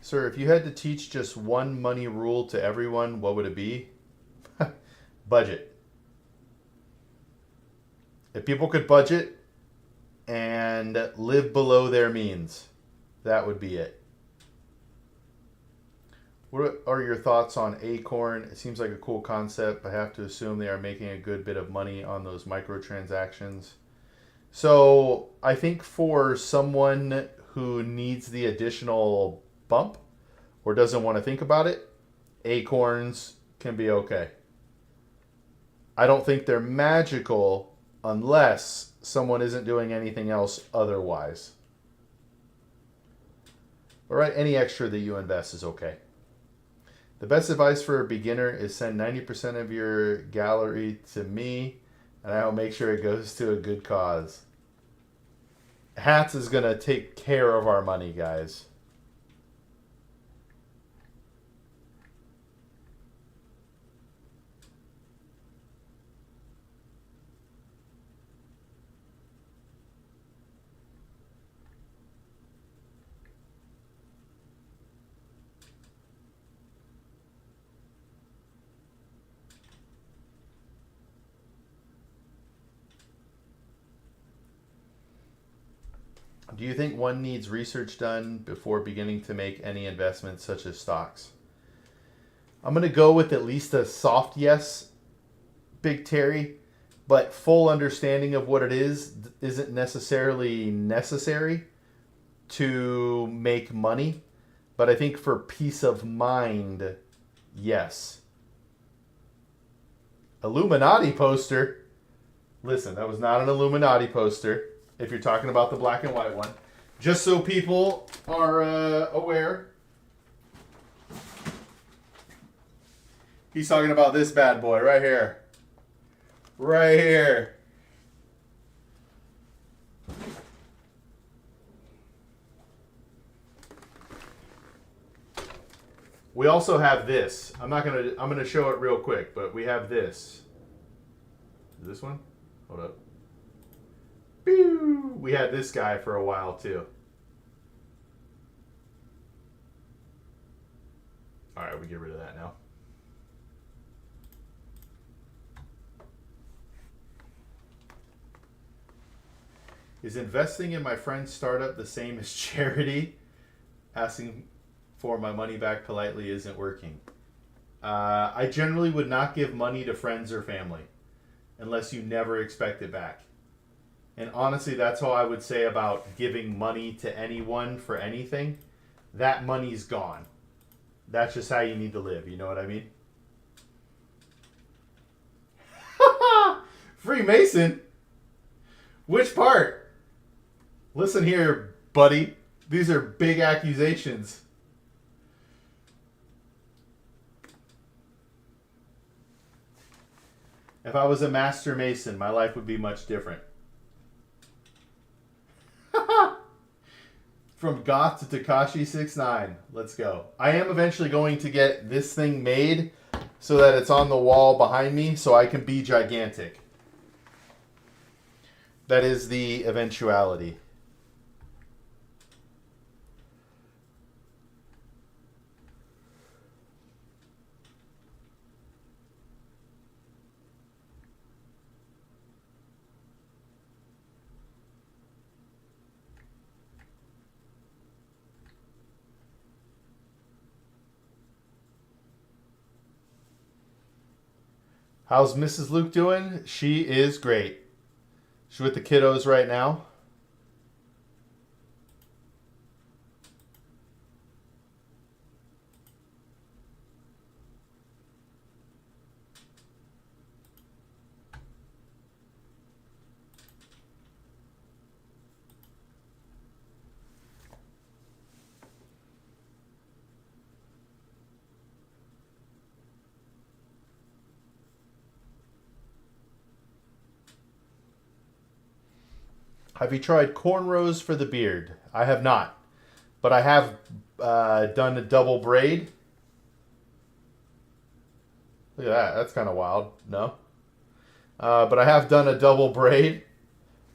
Sir, if you had to teach just one money rule to everyone, what would it be? Budget. If people could budget and live below their means, that would be it. What are your thoughts on Acorn? It seems like a cool concept. I have to assume they are making a good bit of money on those microtransactions. So I think for someone who needs the additional bump or doesn't want to think about it, Acorns can be okay. I don't think they're magical unless someone isn't doing anything else otherwise. All right, any extra that you invest is okay. The best advice for a beginner is send 90% of your gallery to me, and I will make sure it goes to a good cause. Hats is going to take care of our money, guys. Do you think one needs research done before beginning to make any investments such as stocks? I'm going to go with at least a soft yes, Big Terry, but full understanding of what it is isn't necessarily necessary to make money. But I think for peace of mind, yes. Illuminati poster. Listen, that was not an Illuminati poster. If you're talking about the black and white one. Just so people are aware. He's talking about this bad boy right here. Right here. We also have this. I'm gonna show it real quick, but we have this. Is this one? Hold up. Pew! We had this guy for a while too. All right, we get rid of that now. Is investing in my friend's startup the same as charity? Asking for my money back politely isn't working. I generally would not give money to friends or family unless you never expect it back. And honestly, that's all I would say about giving money to anyone for anything. That money's gone. That's just how you need to live. You know what I mean? Freemason? Which part? Listen here, buddy. These are big accusations. If I was a master mason, my life would be much different. From Goth to Takashi69. Let's go. I am eventually going to get this thing made so that it's on the wall behind me so I can be gigantic. That is the eventuality. How's Mrs. Luke doing? She is great. She's with the kiddos right now. Have you tried cornrows for the beard? I have not. But I have done a double braid. Look at that. That's kind of wild. No? But I have done a double braid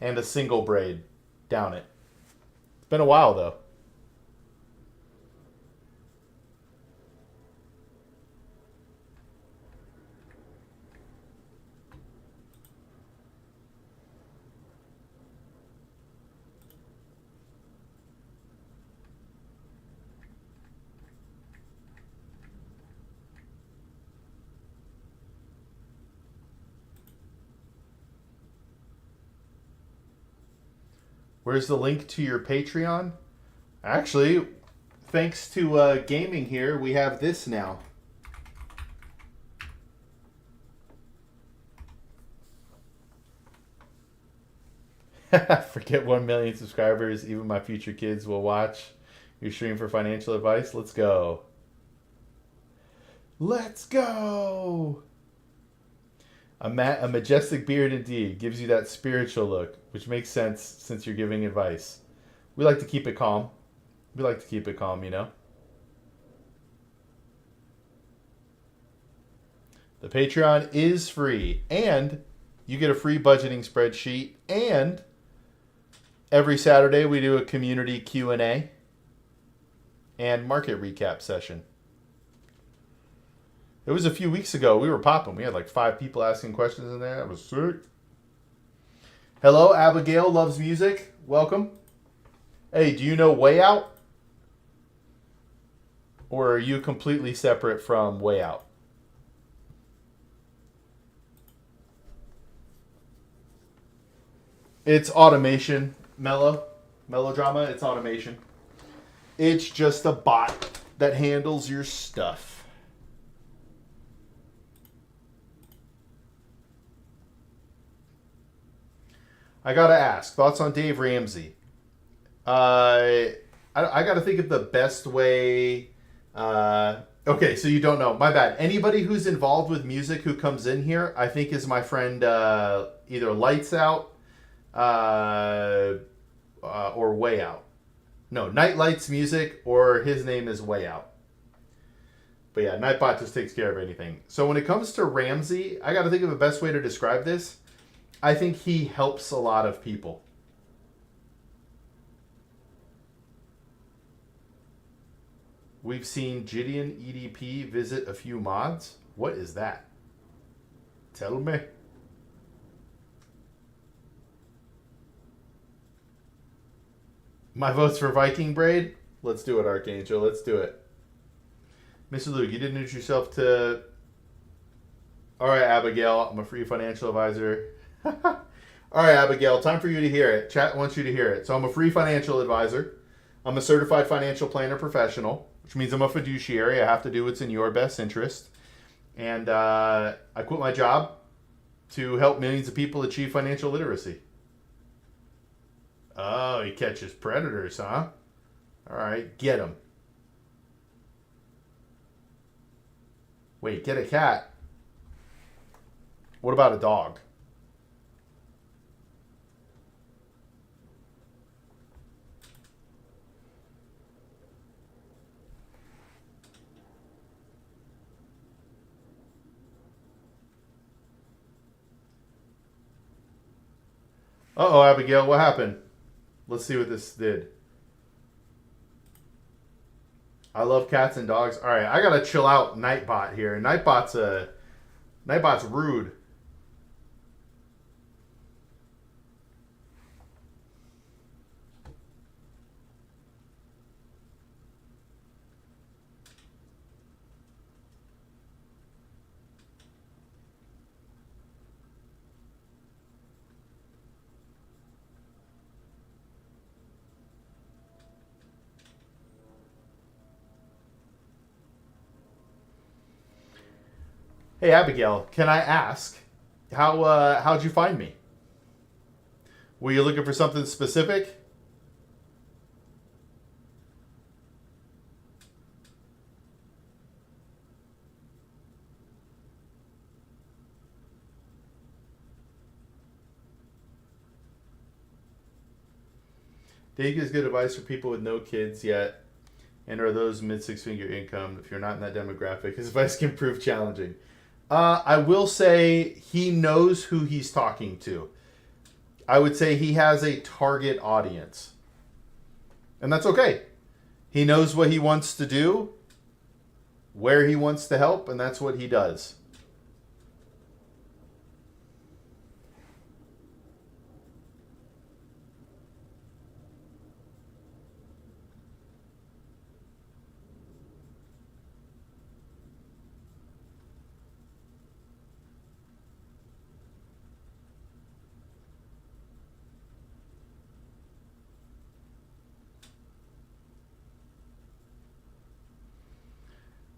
and a single braid down it. It's been a while, though. Where's the link to your Patreon? Actually, thanks to gaming here, we have this now. Forget 1 million subscribers. Even my future kids will watch your stream for financial advice. Let's go. Let's go. A majestic beard indeed gives you that spiritual look, which makes sense since you're giving advice. We like to keep it calm. We like to keep it calm, you know. The Patreon is free, and you get a free budgeting spreadsheet, and every Saturday we do a community Q&A and market recap session. It was a few weeks ago. We were popping. We had like 5 people asking questions in there. That was sick. Hello, Abigail loves music. Welcome. Hey, do you know Way Out? Or are you completely separate from Way Out? It's automation, melodrama. It's automation. It's just a bot that handles your stuff. I gotta ask, thoughts on Dave Ramsey? I gotta think of the best way. Okay, so you don't know. My bad. Anybody who's involved with music who comes in here, I think is my friend either Lights Out or Way Out. No, Night Lights Music, or his name is Way Out. But yeah, Nightbot just takes care of anything. So when it comes to Ramsey, I gotta think of the best way to describe this. I think he helps a lot of people. We've seen Gideon EDP visit a few mods. What is that? Tell me. My vote's for Viking Braid. Let's do it, Archangel. Let's do it. Mr. Luke, you didn't introduce yourself to... All right, Abigail. I'm a free financial advisor. All right, Abigail, time for you to hear it. Chat wants you to hear it. So I'm a free financial advisor. I'm a certified financial planner professional, which means I'm a fiduciary. I have to do what's in your best interest. And I quit my job to help millions of people achieve financial literacy. Oh, he catches predators, huh? All right, get him. Wait, get a cat. What about a dog? Uh-oh, Abigail, what happened? Let's see what this did. I love cats and dogs. All right, I gotta chill out Nightbot here. Nightbot's rude. Hey, Abigail, can I ask, how'd you find me? Were you looking for something specific? Dave gives good advice for people with no kids yet, and are those mid-6-figure income. If you're not in that demographic, his advice can prove challenging. I will say he knows who he's talking to. I would say he has a target audience. And that's okay. He knows what he wants to do, where he wants to help, and that's what he does.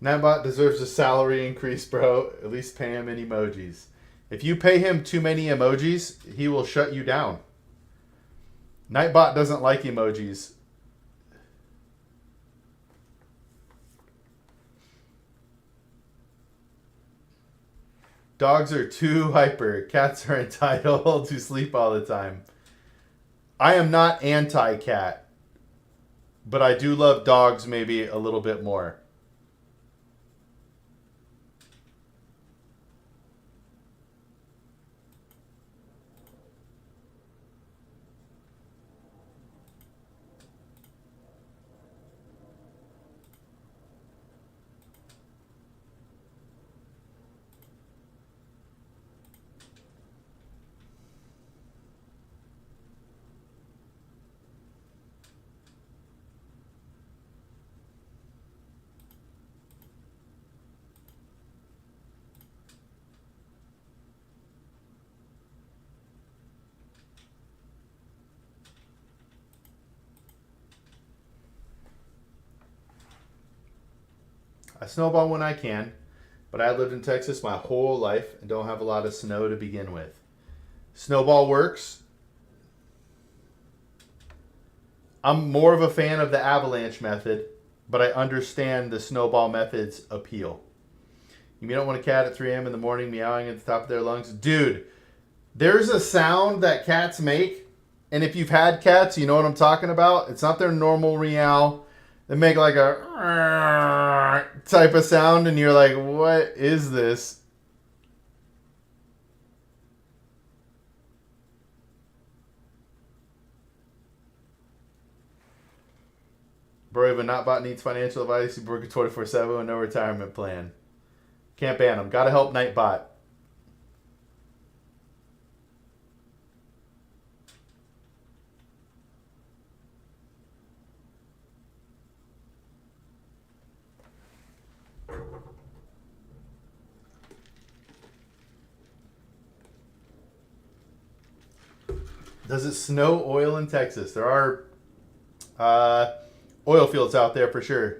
Nightbot deserves a salary increase, bro. At least pay him in emojis. If you pay him too many emojis, he will shut you down. Nightbot doesn't like emojis. Dogs are too hyper. Cats are entitled to sleep all the time. I am not anti-cat, but I do love dogs maybe a little bit more. I snowball when I can, but I lived in Texas my whole life and don't have a lot of snow to begin with. Snowball works. I'm more of a fan of the avalanche method, but I understand the snowball method's appeal. You don't want a cat at 3 a.m. in the morning meowing at the top of their lungs. Dude, there's a sound that cats make, and if you've had cats, you know what I'm talking about. It's not their normal meow. They make like a type of sound, and you're like, what is this? Bro, but not bot needs financial advice. You work 24/7 with no retirement plan. Can't ban them. Gotta help Nightbot. Does it snow oil in Texas? There are oil fields out there for sure.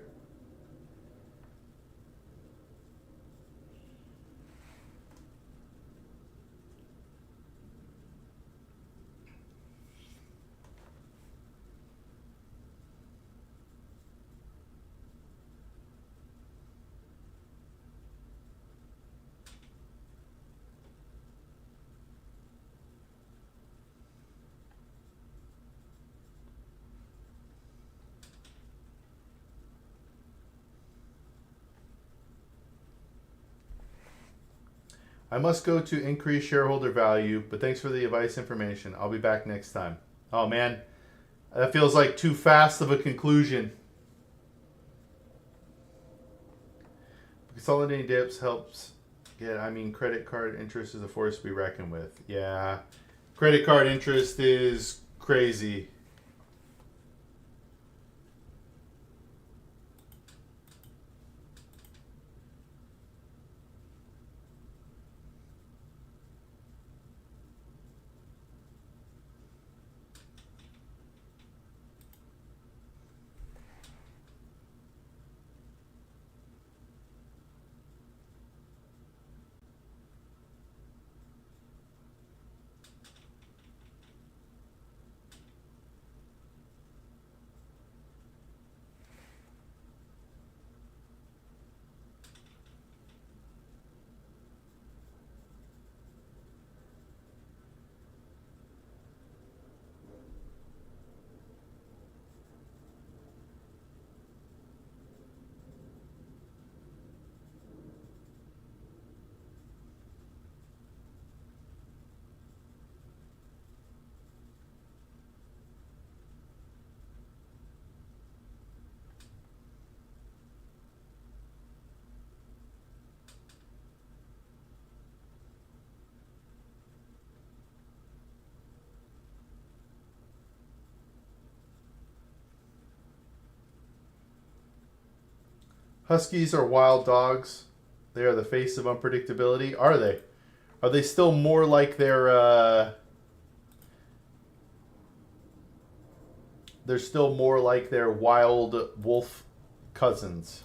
I must go to increase shareholder value, but thanks for the advice information. I'll be back next time. Oh man, that feels like too fast of a conclusion. Consolidating dips helps credit card interest is a force to be reckoned with. Yeah. Credit card interest is crazy. Huskies are wild dogs. They are the face of unpredictability. Are they? Are they still more like they're still more like their wild wolf cousins?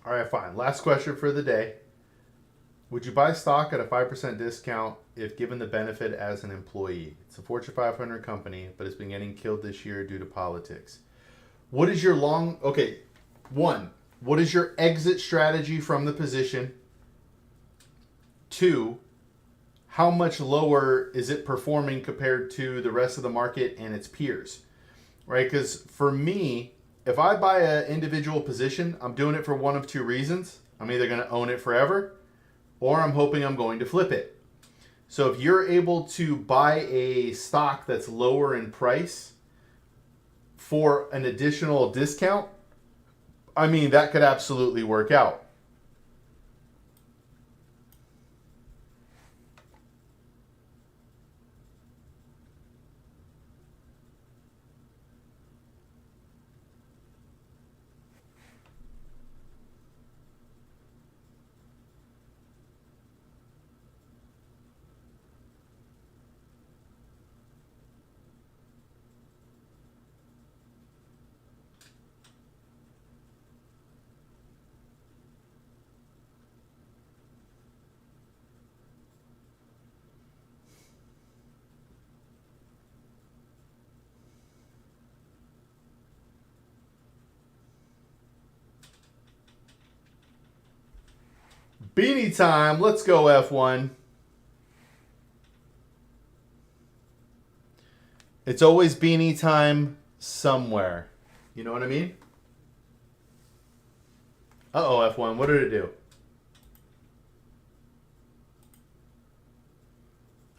All right, fine. Last question for the day. Would you buy stock at a 5% discount if given the benefit as an employee? It's a Fortune 500 company, but it's been getting killed this year due to politics. What is your what is your exit strategy from the position? 2, how much lower is it performing compared to the rest of the market and its peers? Right? Because for me, if I buy an individual position, I'm doing it for one of two reasons. I'm either going to own it forever, or I'm hoping I'm going to flip it. So if you're able to buy a stock that's lower in price for an additional discount, I mean, that could absolutely work out. Beanie time. Let's go, F1. It's always beanie time somewhere. You know what I mean? Uh-oh, F1. What did it do?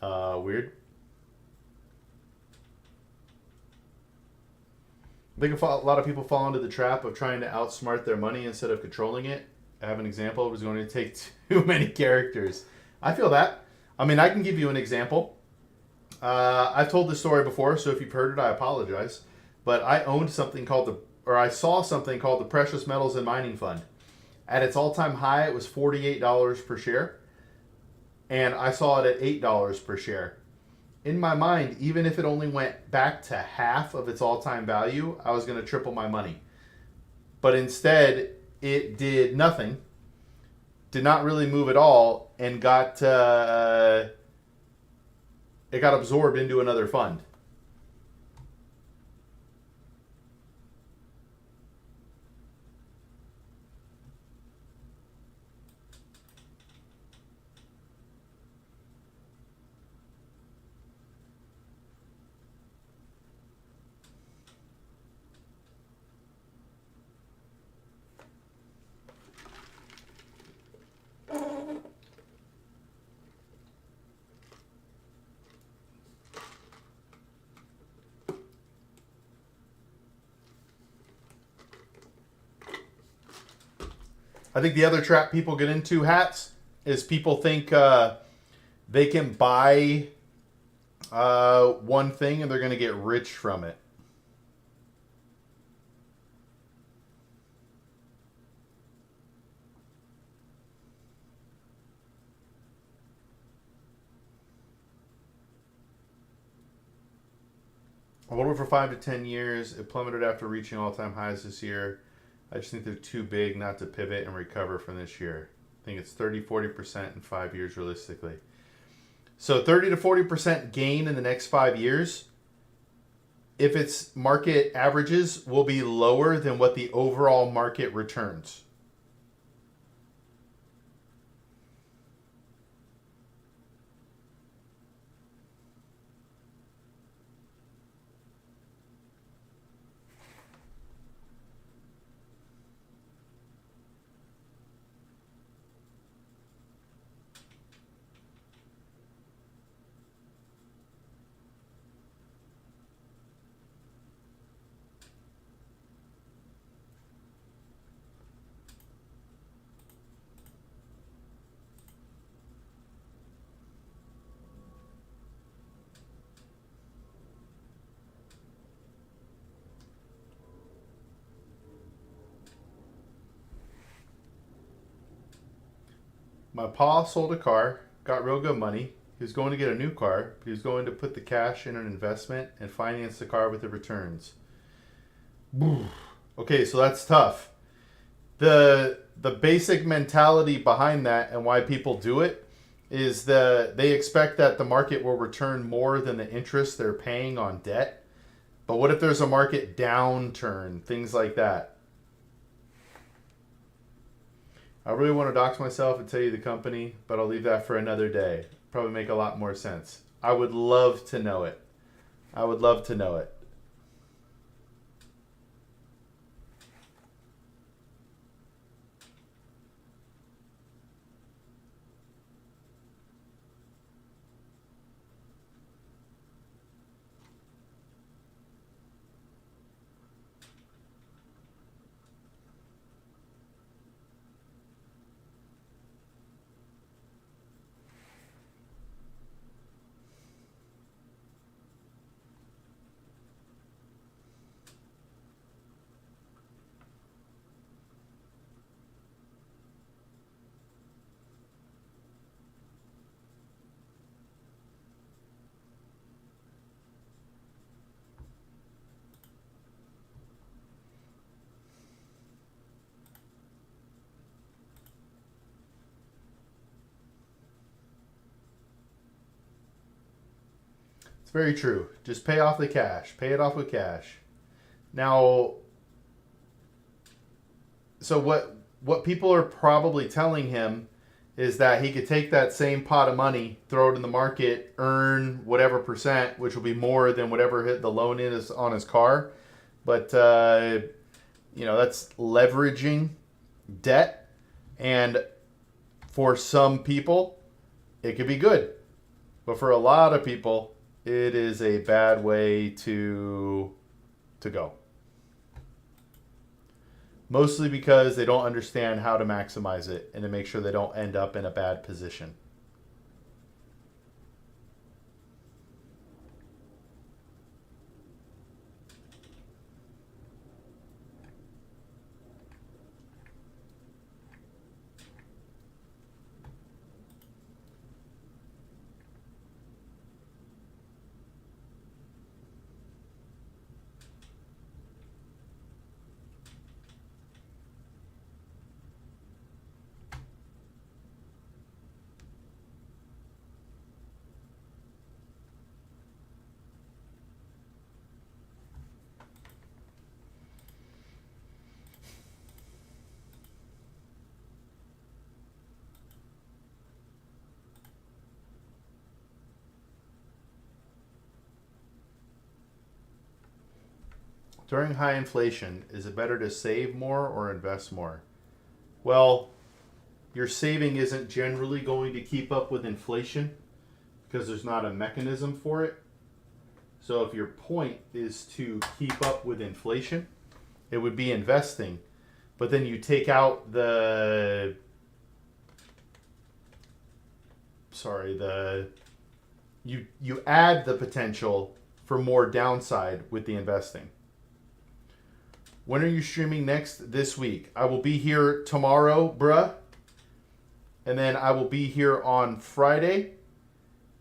Weird. I think a lot of people fall into the trap of trying to outsmart their money instead of controlling it. I have an example. It was going to take too many characters. I feel that. I mean, I can give you an example. I've told this story before, so if you've heard it, I apologize. But I owned something called I saw something called the Precious Metals and Mining Fund. At its all-time high, it was $48 per share. And I saw it at $8 per share. In my mind, even if it only went back to half of its all-time value, I was going to triple my money. But instead, it did nothing, did not really move at all, and got absorbed into another fund. I think the other trap people get into, hats, is people think they can buy one thing and they're going to get rich from it. I hold it for 5 to 10 years. It plummeted after reaching all-time highs this year. I just think they're too big not to pivot and recover from this year. I think it's 30-40% in 5 years realistically. So 30 to 40% gain in the next 5 years, if its market averages, will be lower than what the overall market returns. My pa sold a car, got real good money. He was going to get a new car. He was going to put the cash in an investment and finance the car with the returns. Okay, so that's tough. The the basic mentality behind that and why people do it is they expect that the market will return more than the interest they're paying on debt. But what if there's a market downturn, things like that? I really want to dox myself and tell you the company, but I'll leave that for another day. Probably make a lot more sense. I would love to know it. I would love to know it. It's very true. Just pay off the cash. Pay it off with cash. Now, so what people are probably telling him is that he could take that same pot of money, throw it in the market, earn whatever percent, which will be more than whatever hit the loan is on his car. But that's leveraging debt, and for some people, it could be good, but for a lot of people, it is a bad way to go. Mostly because they don't understand how to maximize it and to make sure they don't end up in a bad position. During high inflation, is it better to save more or invest more? Well, your saving isn't generally going to keep up with inflation because there's not a mechanism for it. So if your point is to keep up with inflation, it would be investing. But then you take out you add the potential for more downside with the investing. When are you streaming next? This week. I will be here tomorrow, bruh. And then I will be here on Friday.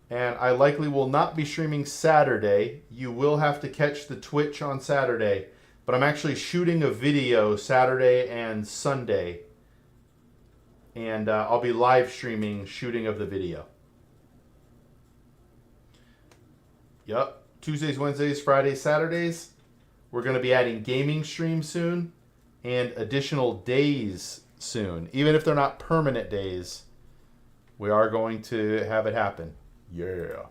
And I likely will not be streaming Saturday. You will have to catch the Twitch on Saturday. But I'm actually shooting a video Saturday and Sunday. And I'll be live streaming shooting of the video. Yep. Tuesdays, Wednesdays, Fridays, Saturdays. We're going to be adding gaming streams soon and additional days soon. Even if they're not permanent days, we are going to have it happen. Yeah.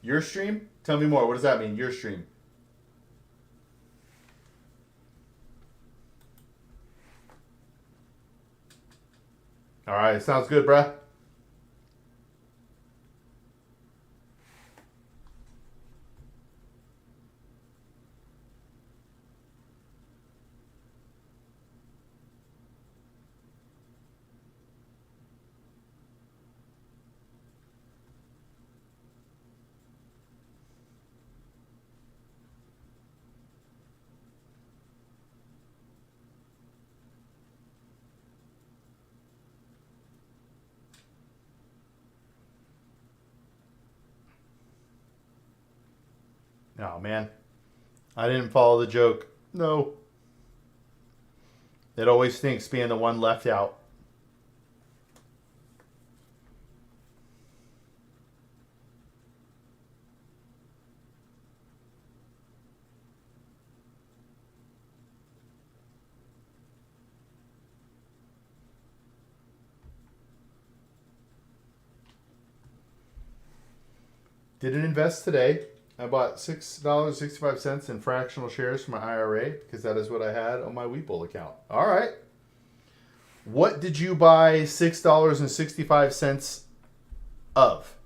Your stream? Tell me more. What does that mean? Your stream. All right. Sounds good, bruh. Oh, man. I didn't follow the joke. No. It always stinks being the one left out. Didn't invest today. I bought $6.65 in fractional shares for my IRA because that is what I had on my Weeple account. All right. What did you buy $6.65 of?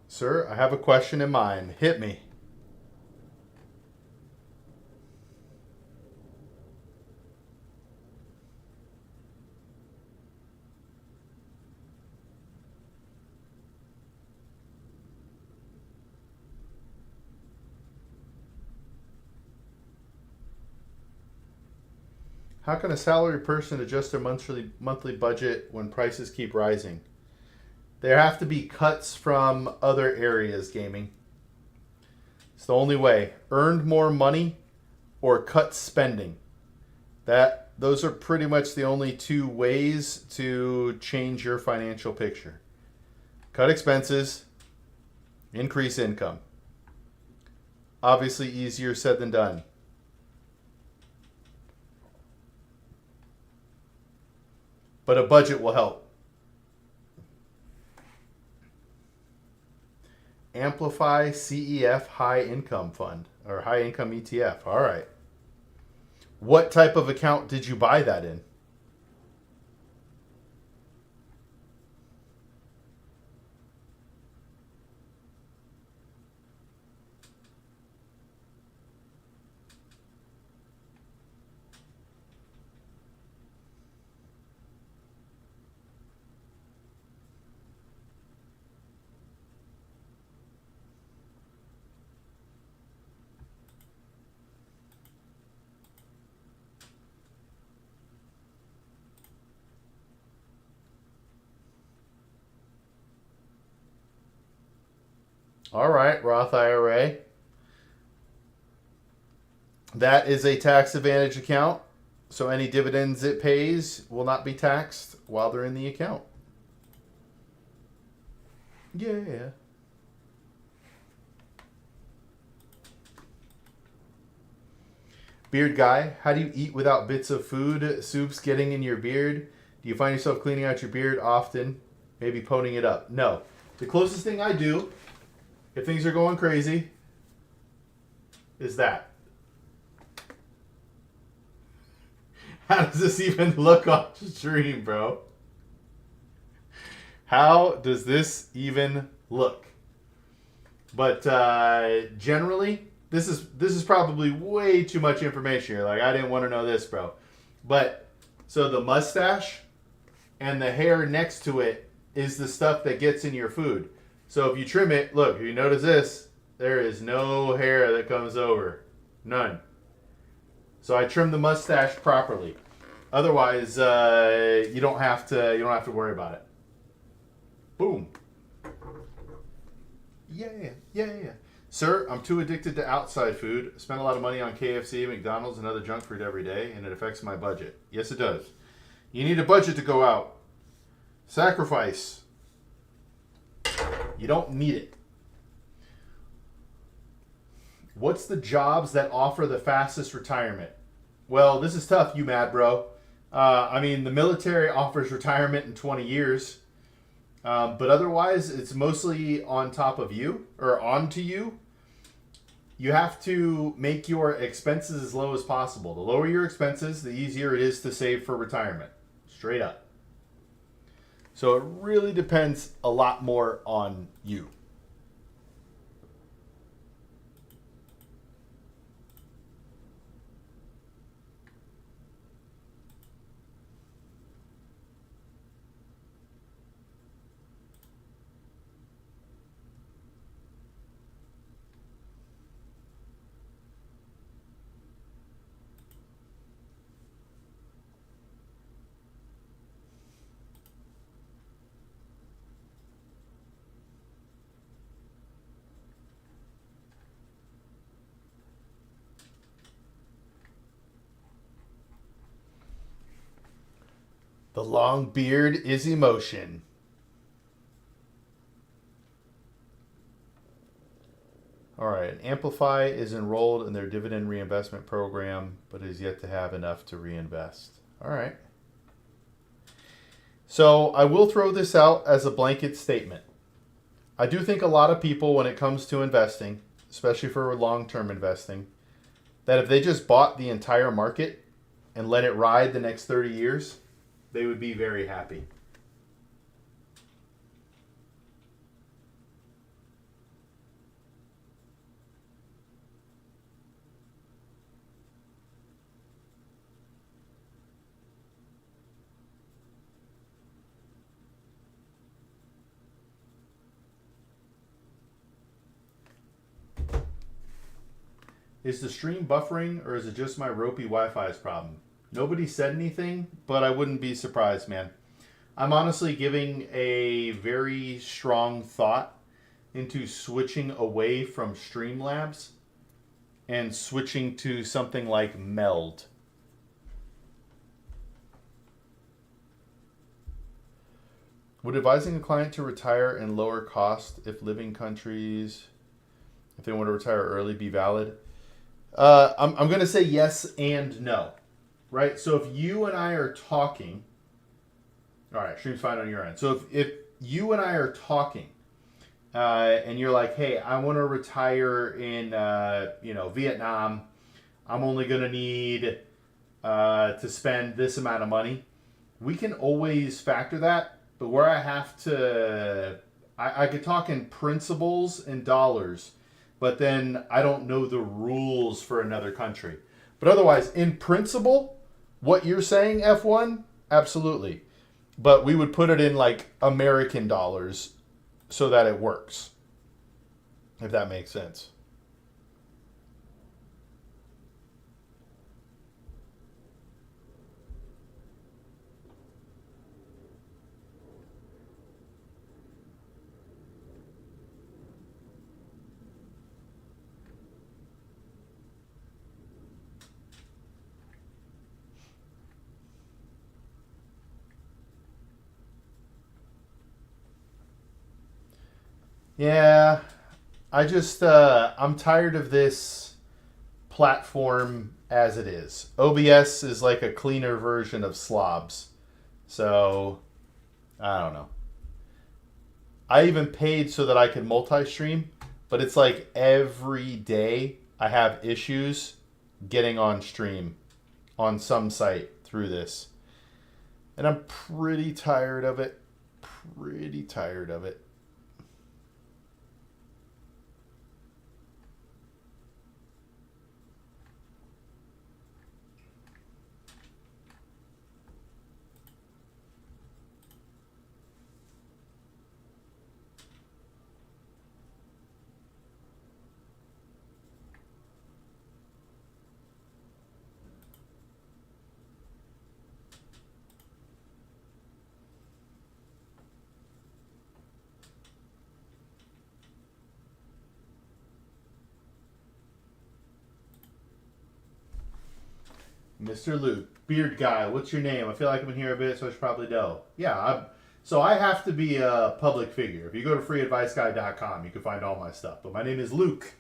Sir, I have a question in mind. Hit me. How can a salary person adjust their monthly budget when prices keep rising? There have to be cuts from other areas, gaming. It's the only way. Earned more money or cut spending. Those are pretty much the only two ways to change your financial picture. Cut expenses, increase income. Obviously easier said than done. But a budget will help. Amplify CEF High Income Fund or High Income ETF. All right. What type of account did you buy that in? All right, Roth IRA. That is a tax advantage account. So any dividends it pays will not be taxed while they're in the account. Yeah. Beard guy, how do you eat without bits of food, soups getting in your beard? Do you find yourself cleaning out your beard often? Maybe poning it up? No. The closest thing I do, if things are going crazy, is that. How does this even look on stream, bro? How does this even look? But generally, this is probably way too much information here. Like, I didn't want to know this, bro. But so the mustache and the hair next to it is the stuff that gets in your food. So if you trim it, look, if you notice this, there is no hair that comes over. None. So I trim the mustache properly. Otherwise, you don't have to worry about it. Boom. Yeah. Sir, I'm too addicted to outside food. I spend a lot of money on KFC, McDonald's, and other junk food every day, and it affects my budget. Yes, it does. You need a budget to go out. Sacrifice. You don't need it. What's the jobs that offer the fastest retirement? Well, this is tough, you mad bro. The military offers retirement in 20 years. But otherwise, it's mostly on top of you or onto you. You have to make your expenses as low as possible. The lower your expenses, the easier it is to save for retirement. Straight up. So it really depends a lot more on you. The long beard is emotion. All right. Amplify is enrolled in their dividend reinvestment program, but is yet to have enough to reinvest. All right. So I will throw this out as a blanket statement. I do think a lot of people, when it comes to investing, especially for long-term investing, that if they just bought the entire market and let it ride the next 30 years, they would be very happy. Is the stream buffering or is it just my ropey Wi-Fi's problem? Nobody said anything, but I wouldn't be surprised, man. I'm honestly giving a very strong thought into switching away from Streamlabs and switching to something like Meld. Would advising a client to retire in lower cost if living countries, if they want to retire early, be valid? I'm going to say yes and no, right? So if you and I are talking, all right, stream's fine on your end. So if you and I are talking, and you're like, hey, I want to retire in, Vietnam. I'm only going to need to spend this amount of money. We can always factor that, but where I have to, I could talk in principles and dollars, but then I don't know the rules for another country. But otherwise, in principle, what you're saying, F1, absolutely. But we would put it in like American dollars so that it works, if that makes sense. Yeah, I'm tired of this platform as it is. OBS is like a cleaner version of Slobs. So, I don't know. I even paid so that I could multi-stream, but it's like every day I have issues getting on stream on some site through this. And I'm pretty tired of it. Pretty tired of it. Mr. Luke, beard guy, what's your name? I feel like I've been here a bit, so I should probably know. Yeah, so I have to be a public figure. If you go to freeadviceguy.com, you can find all my stuff. But my name is Luke.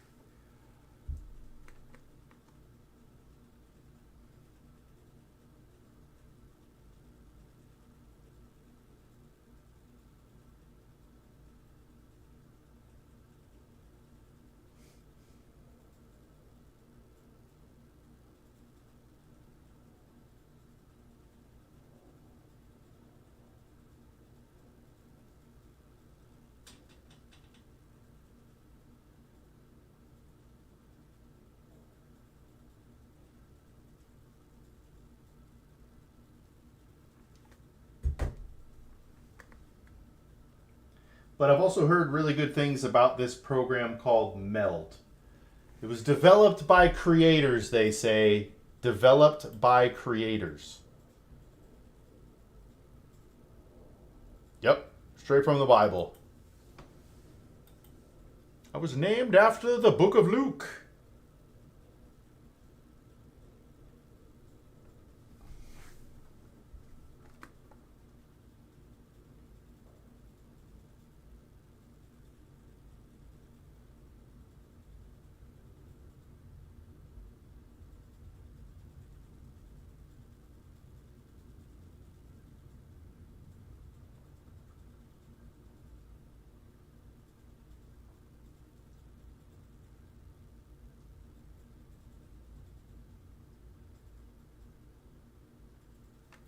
But I've also heard really good things about this program called Meld. It was developed by creators, they say. Developed by creators. Yep, straight from the Bible. I was named after the book of Luke.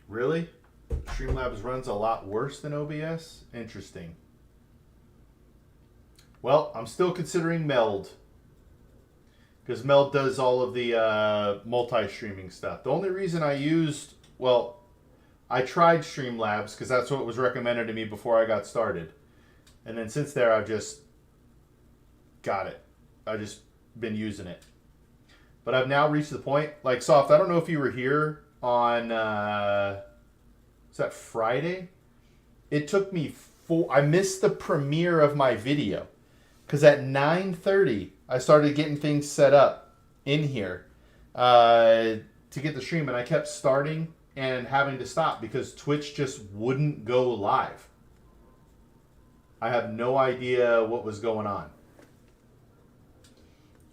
Really? Streamlabs runs a lot worse than OBS? Interesting. Well, I'm still considering Meld. Because Meld does all of the multi-streaming stuff. The only reason I used, well, I tried Streamlabs because that's what was recommended to me before I got started. And then since there, I've just got it. I've just been using it. But I've now reached the point, like Soft, I don't know if you were here on, was that Friday? It took me I missed the premiere of my video. Because at 9:30, I started getting things set up in here to get the stream. And I kept starting and having to stop because Twitch just wouldn't go live. I have no idea what was going on.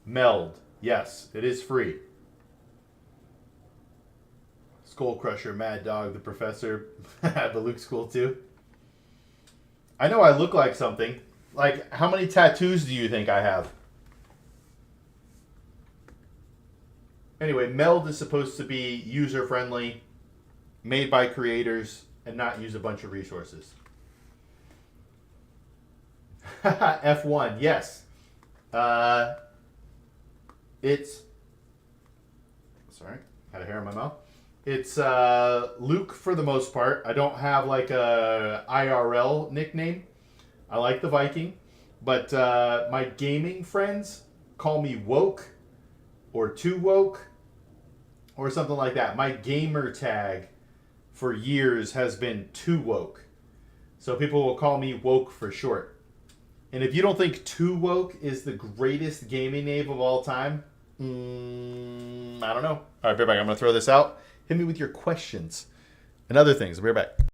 Meld. Yes, it is free. Skull Crusher, Mad Dog, the Professor. But Luke's cool too. I know I look like something. Like, how many tattoos do you think I have? Anyway, Meld is supposed to be user-friendly, made by creators, and not use a bunch of resources. F1, yes. It's... Sorry, had a hair in my mouth. It's Luke for the most part. I don't have like a IRL nickname. I like the Viking. But my gaming friends call me Woke or Too Woke or something like that. My gamer tag for years has been Too Woke. So people will call me Woke for short. And if you don't think Too Woke is the greatest gaming name of all time, I don't know. All right, be right back. I'm going to throw this out. Hit me with your questions and other things. I'll be right back.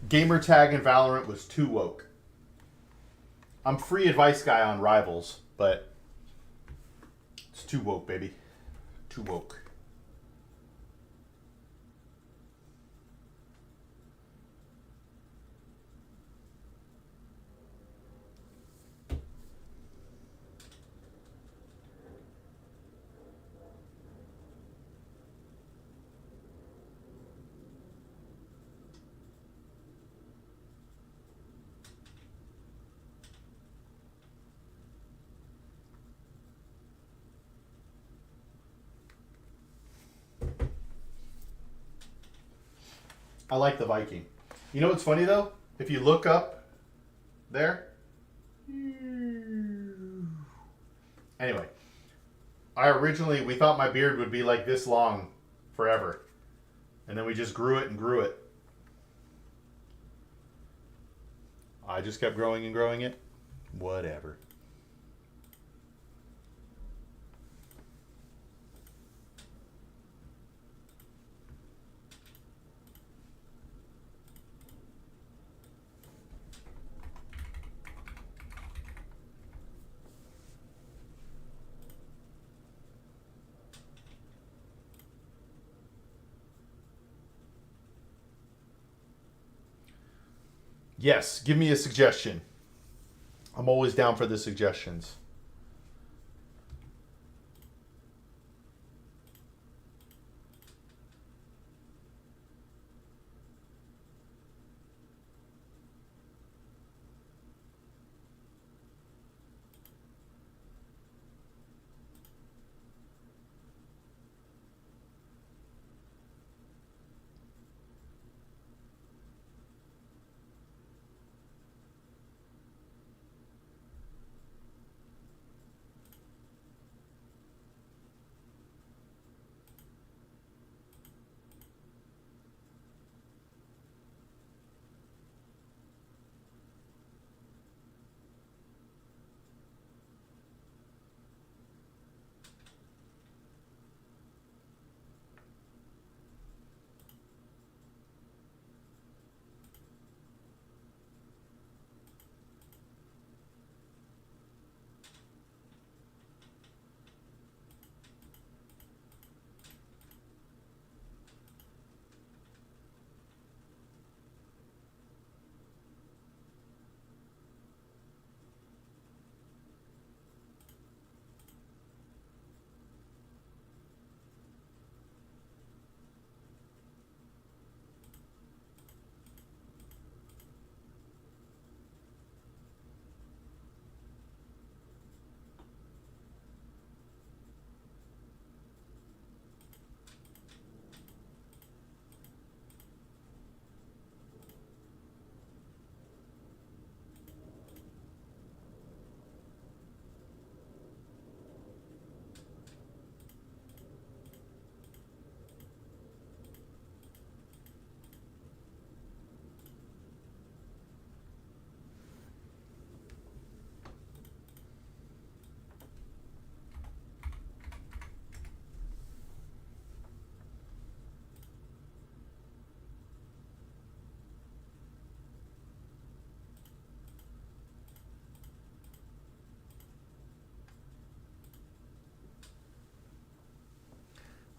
Gamer tag in Valorant was Too Woke. I'm free advice guy on Rivals, but it's Too Woke, baby. Too Woke. I like the Viking. You know what's funny though? If you look up there. Anyway, we thought my beard would be like this long forever. And then we just grew it and grew it. I just kept growing and growing it. Whatever. Yes, give me a suggestion. I'm always down for the suggestions.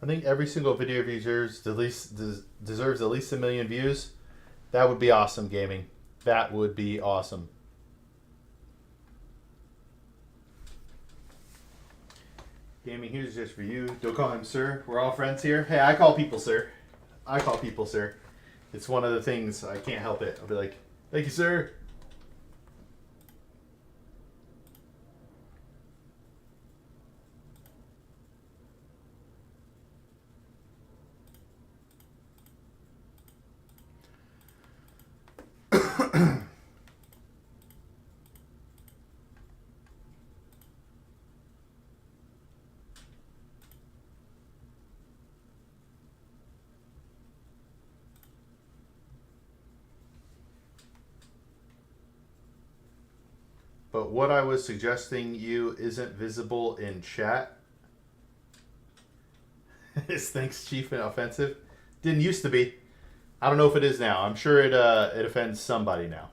I think every single video deserves at least 1 million views. That would be awesome, gaming. That would be awesome. Gaming, here's just for you. Don't call him sir. We're all friends here. Hey, I call people sir. I call people sir. It's one of the things, I can't help it. I'll be like, thank you, sir. But what I was suggesting you isn't visible in chat. Is thanks chief and offensive? Didn't used to be. I don't know if it is now. I'm sure it offends somebody now.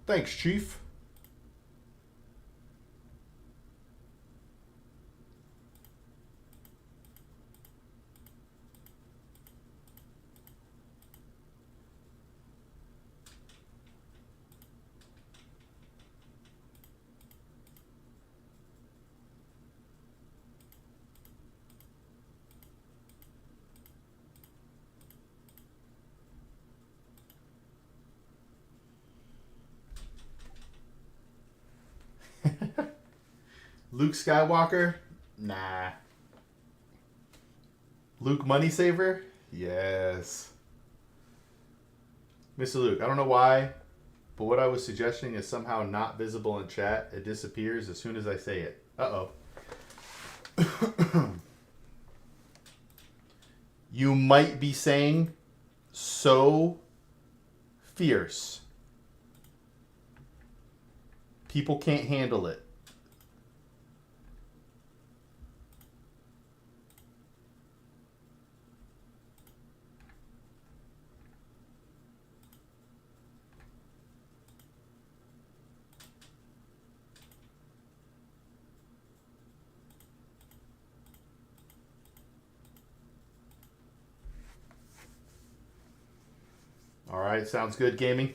Thanks, Chief. Luke Skywalker? Nah. Luke Money Saver? Yes. Mr. Luke, I don't know why, but what I was suggesting is somehow not visible in chat. It disappears as soon as I say it. Uh-oh. You might be saying, so fierce. People can't handle it. All right, sounds good, gaming.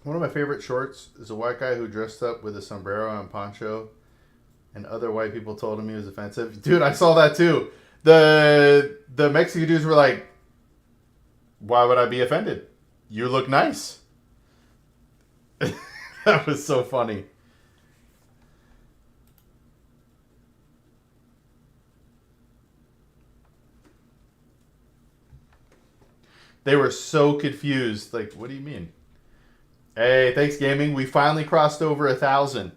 One of my favorite shorts is a white guy who dressed up with a sombrero and poncho, and other white people told him he was offensive. Dude, I saw that too. The Mexican dudes were like, "Why would I be offended? You look nice." That was so funny. They were so confused. Like, what do you mean? Hey, thanks, gaming. We finally crossed over 1,000.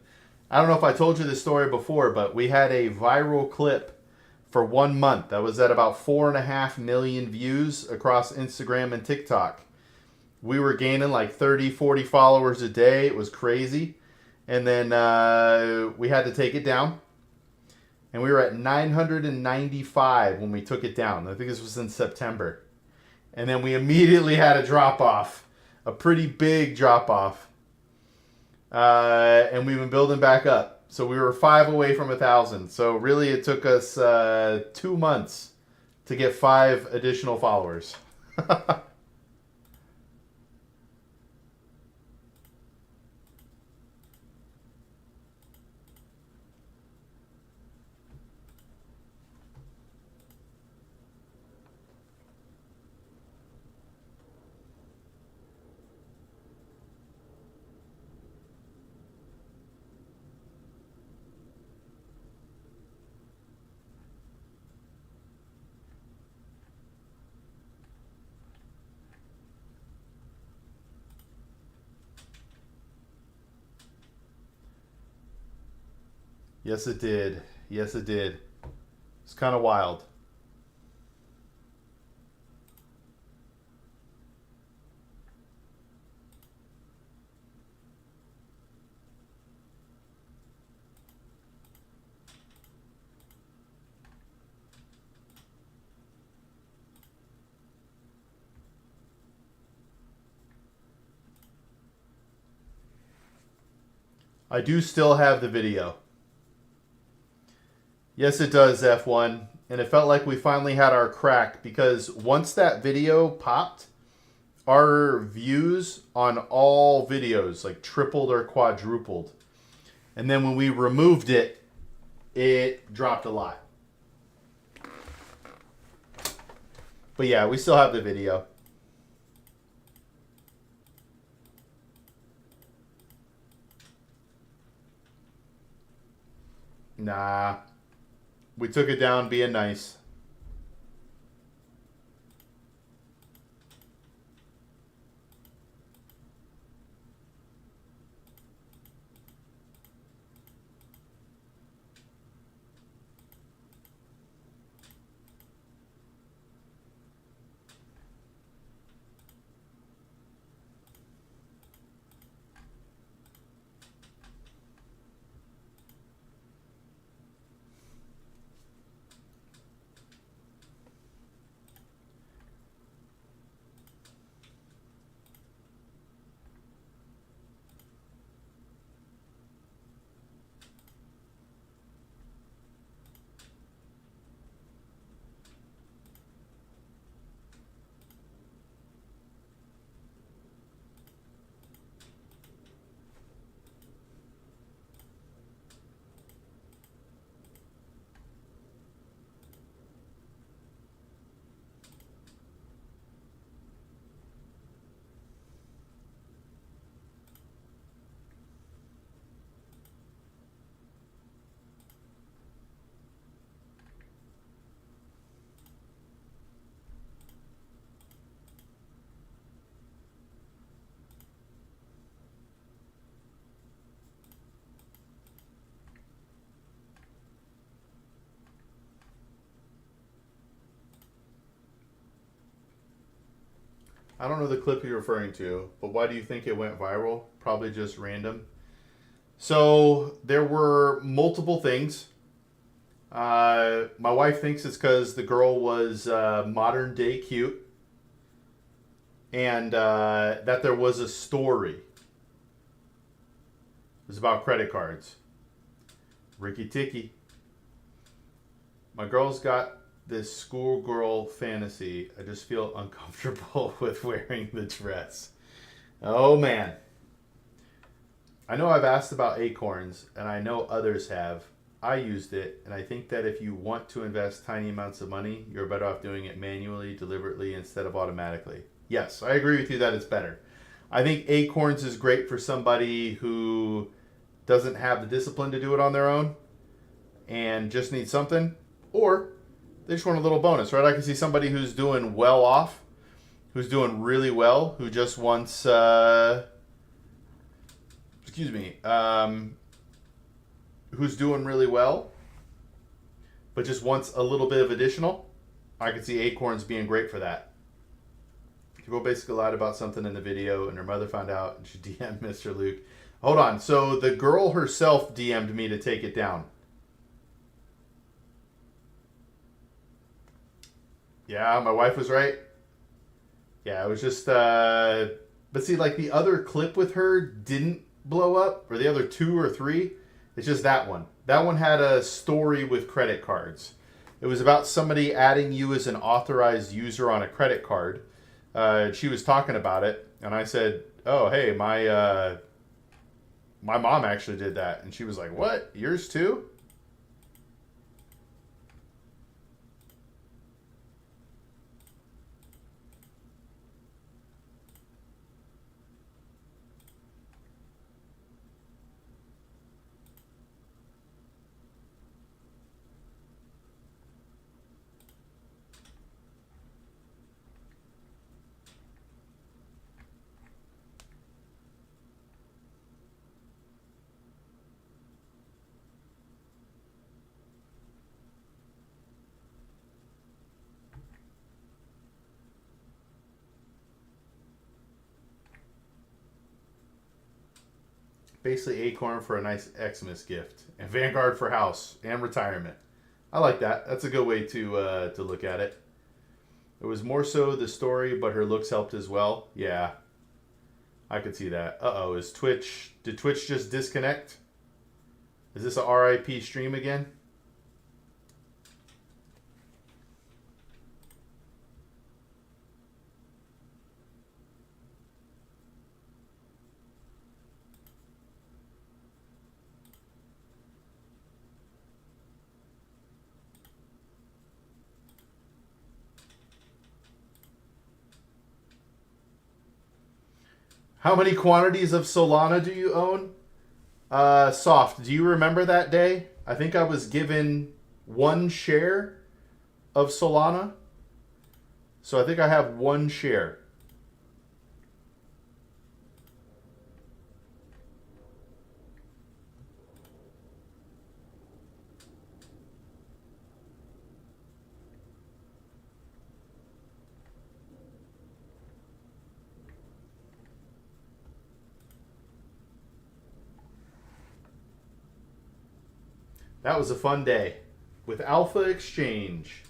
I don't know if I told you this story before, but we had a viral clip for 1 month that was at about 4.5 million views across Instagram and TikTok. We were gaining like 30, 40 followers a day. It was crazy. And then we had to take it down. And we were at 995 when we took it down. I think this was in September. And then we immediately had a drop off, a pretty big drop off. And we've been building back up. So we were 5 away from 1,000. So really it took us 2 months to get 5 additional followers. Yes, it did. Yes, it did. It's kind of wild. I do still have the video. Yes, it does, F1. And it felt like we finally had our crack because once that video popped, our views on all videos like tripled or quadrupled. And then when we removed it, it dropped a lot. But yeah, we still have the video. Nah. We took it down being nice. I don't know the clip you're referring to, but why do you think it went viral? Probably just random. So there were multiple things. My wife thinks it's because the girl was modern day cute and that there was a story. It was about credit cards. Ricky Ticky. My girl's got this schoolgirl fantasy. I just feel uncomfortable with wearing the dress. Oh man. I know I've asked about acorns, and I know others have. I used it, and I think that if you want to invest tiny amounts of money, you're better off doing it manually, deliberately, instead of automatically. Yes, I agree with you that it's better. I think acorns is great for somebody who doesn't have the discipline to do it on their own and just needs something, or they just want a little bonus, right? I can see somebody who's doing well off, who's doing really well, who just wants, who's doing really well, but just wants a little bit of additional. I could see acorns being great for that. People basically lied about something in the video, and her mother found out, and she DM'd Mr. Luke. Hold on. So the girl herself DM'd me to take it down. Yeah, my wife was right. Yeah, it was just... but see, like the other clip with her didn't blow up, or the other 2 or 3. It's just that one. That one had a story with credit cards. It was about somebody adding you as an authorized user on a credit card. She was talking about it, and I said, "Oh, hey, my mom actually did that," and she was like, "What? Yours too?" Basically, Acorn for a nice Xmas gift, and Vanguard for house and retirement. I like that. That's a good way to look at it. It was more so the story, but her looks helped as well. Yeah. I could see that. Uh-oh, did Twitch just disconnect? Is this a RIP stream again? How many quantities of Solana do you own? Soft, do you remember that day? I think I was given 1 share of Solana. So I think I have 1 share. That was a fun day with Alpha Exchange.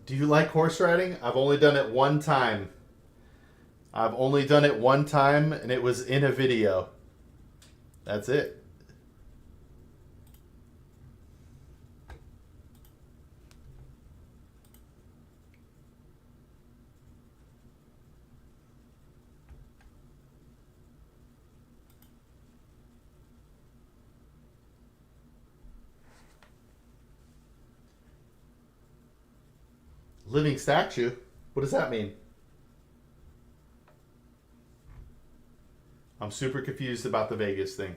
Do you like horse riding? I've only done it one time. I've only done it one time, and it was in a video. That's it. Living statue? What does that mean? I'm super confused about the Vegas thing.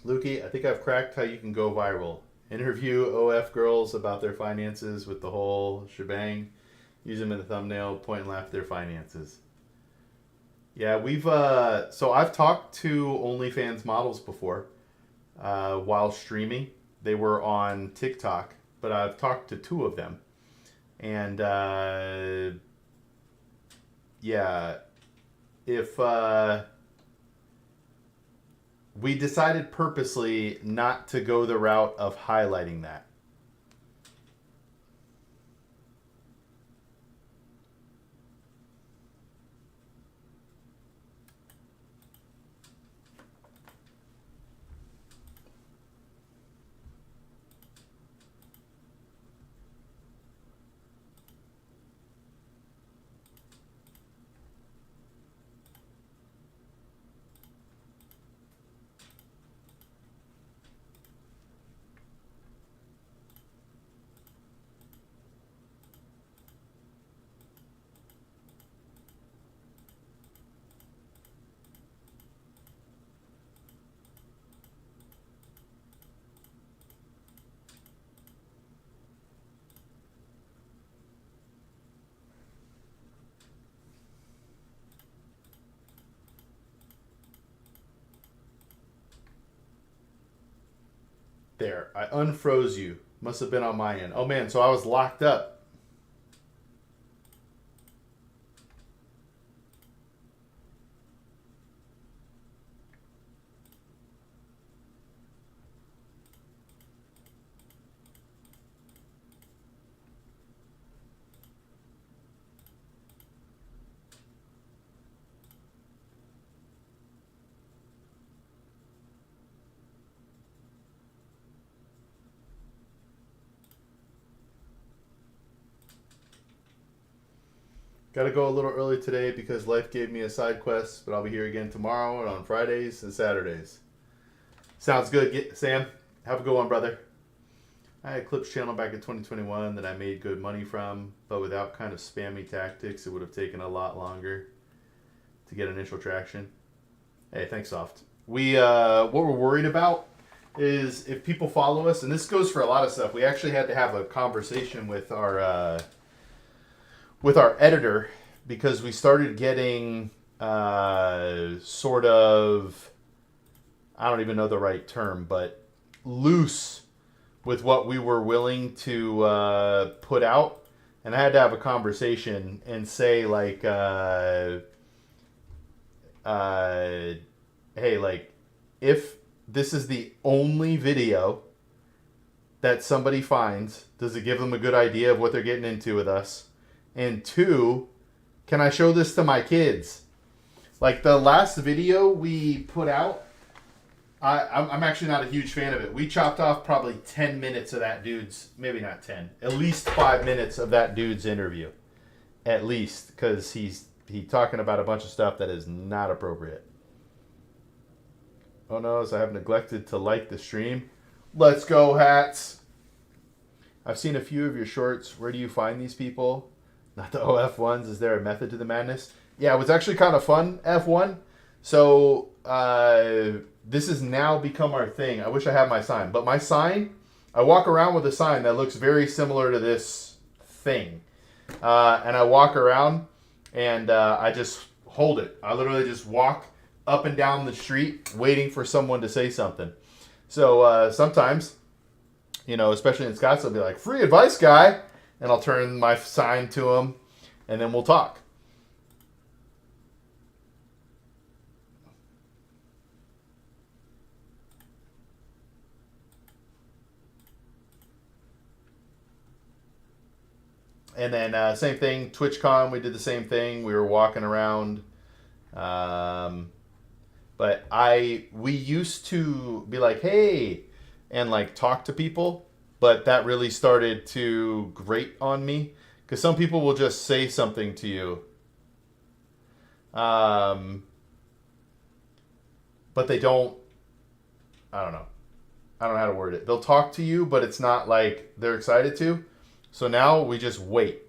Lukey, I think I've cracked how you can go viral. Interview OF girls about their finances with the whole shebang. Use them in the thumbnail, point and laugh at their finances. Yeah, so I've talked to OnlyFans models before while streaming. They were on TikTok, but I've talked to 2 of them. And yeah, if we decided purposely not to go the route of highlighting that. There, I unfroze you. Must have been on my end. Oh man, so I was locked up. Got to go a little early today because life gave me a side quest, but I'll be here again tomorrow and on Fridays and Saturdays. Sounds good, Sam. Have a good one, brother. I had a Clips channel back in 2021 that I made good money from, but without kind of spammy tactics, it would have taken a lot longer to get initial traction. Hey, thanks, Soft. What we're worried about is if people follow us, and this goes for a lot of stuff. We actually had to have a conversation with our editor because we started getting sort of, I don't even know the right term, but loose with what we were willing to put out. And I had to have a conversation and say, like, hey, like, if this is the only video that somebody finds, does it give them a good idea of what they're getting into with us? And two, can I show this to my kids? Like the last video we put out, I'm actually not a huge fan of it. We chopped off probably 10 minutes of that dude's, maybe not 10, at least 5 minutes of that dude's interview. At least, because he's talking about a bunch of stuff that is not appropriate. Oh no, so I have neglected to like the stream. Let's go, Hats. I've seen a few of your shorts. Where do you find these people? Not the OF ones. Is there a method to the madness? Yeah, it was actually kind of fun, F1. So, this has now become our thing. I wish I had my sign. But my sign, I walk around with a sign that looks very similar to this thing. And I walk around and I just hold it. I literally just walk up and down the street waiting for someone to say something. So sometimes, you know, especially in Scottsdale, they'll be like, free advice guy. And I'll turn my sign to him and then we'll talk. And then same thing, TwitchCon, we did the same thing. We were walking around. But we used to be like, hey, and like talk to people. But that really started to grate on me. Because some people will just say something to you. But they don't, I don't know. I don't know how to word it. They'll talk to you, but it's not like they're excited to. So now we just wait.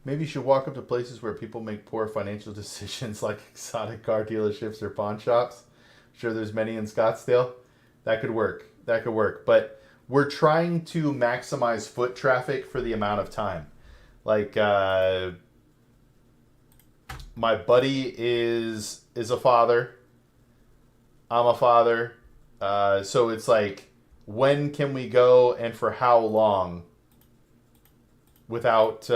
Maybe you should walk up to places where people make poor financial decisions like exotic car dealerships or pawn shops. I'm sure there's many in Scottsdale. That could work. That could work. But we're trying to maximize foot traffic for the amount of time. Like, my buddy is a father. I'm a father. So it's like, when can we go and for how long without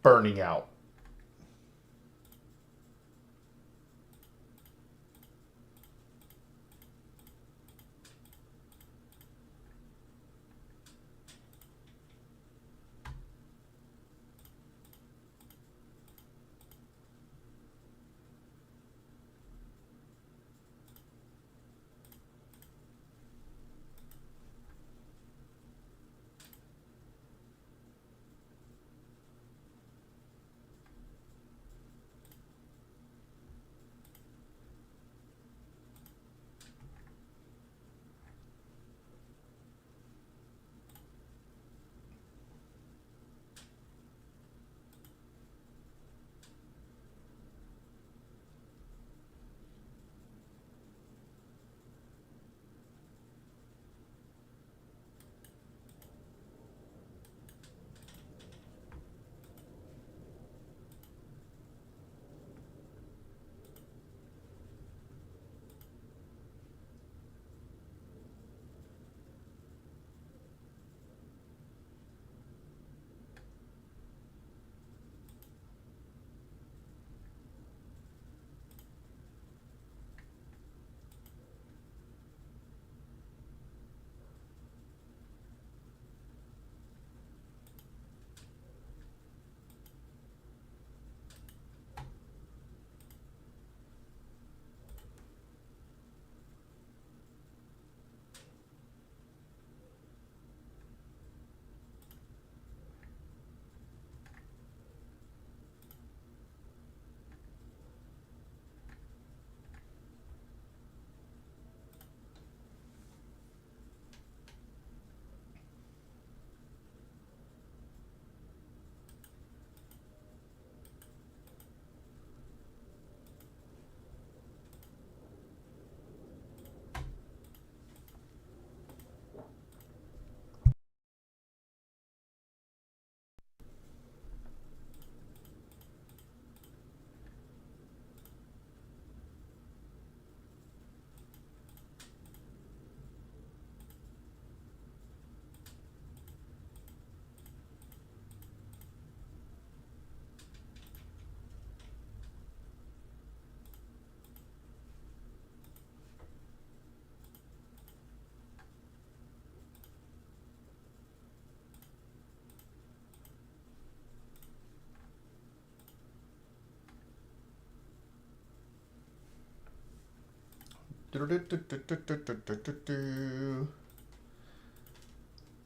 burning out?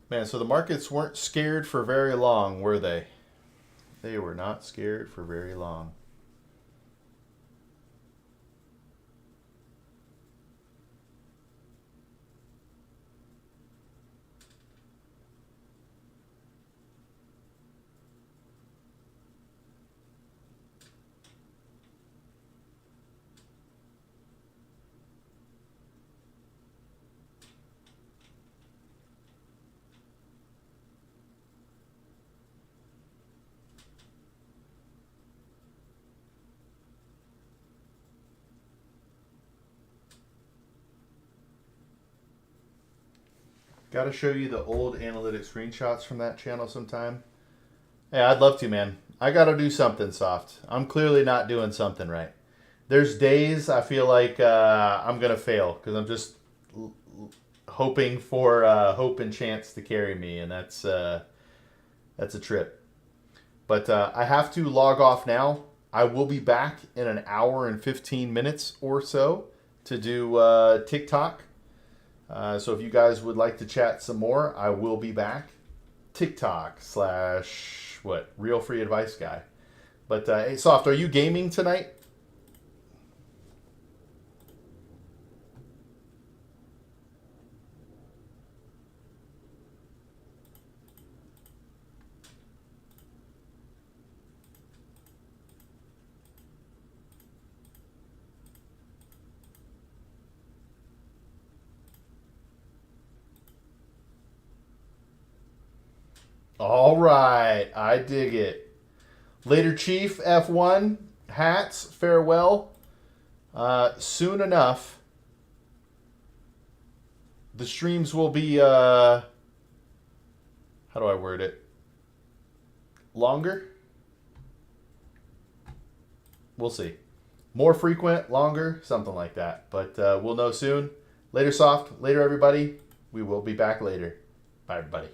Man, so the markets weren't scared for very long, were they? They were not scared for very long. Got to show you the old analytic screenshots from that channel sometime. Yeah, I'd love to, man. I got to do something soft. I'm clearly not doing something right. There's days I feel like I'm going to fail because I'm just hoping for hope and chance to carry me, and that's a trip. But I have to log off now. I will be back in an hour and 15 minutes or so to do TikTok. So if you guys would like to chat some more, I will be back. TikTok / Real Free Advice Guy. But hey, Soft, are you gaming tonight? All right, I dig it. Later, Chief F1 hats. Farewell. Soon enough, the streams will be. How do I word it? Longer. We'll see. More frequent, longer, something like that. But we'll know soon. Later, Soft. Later, everybody. We will be back later. Bye, everybody.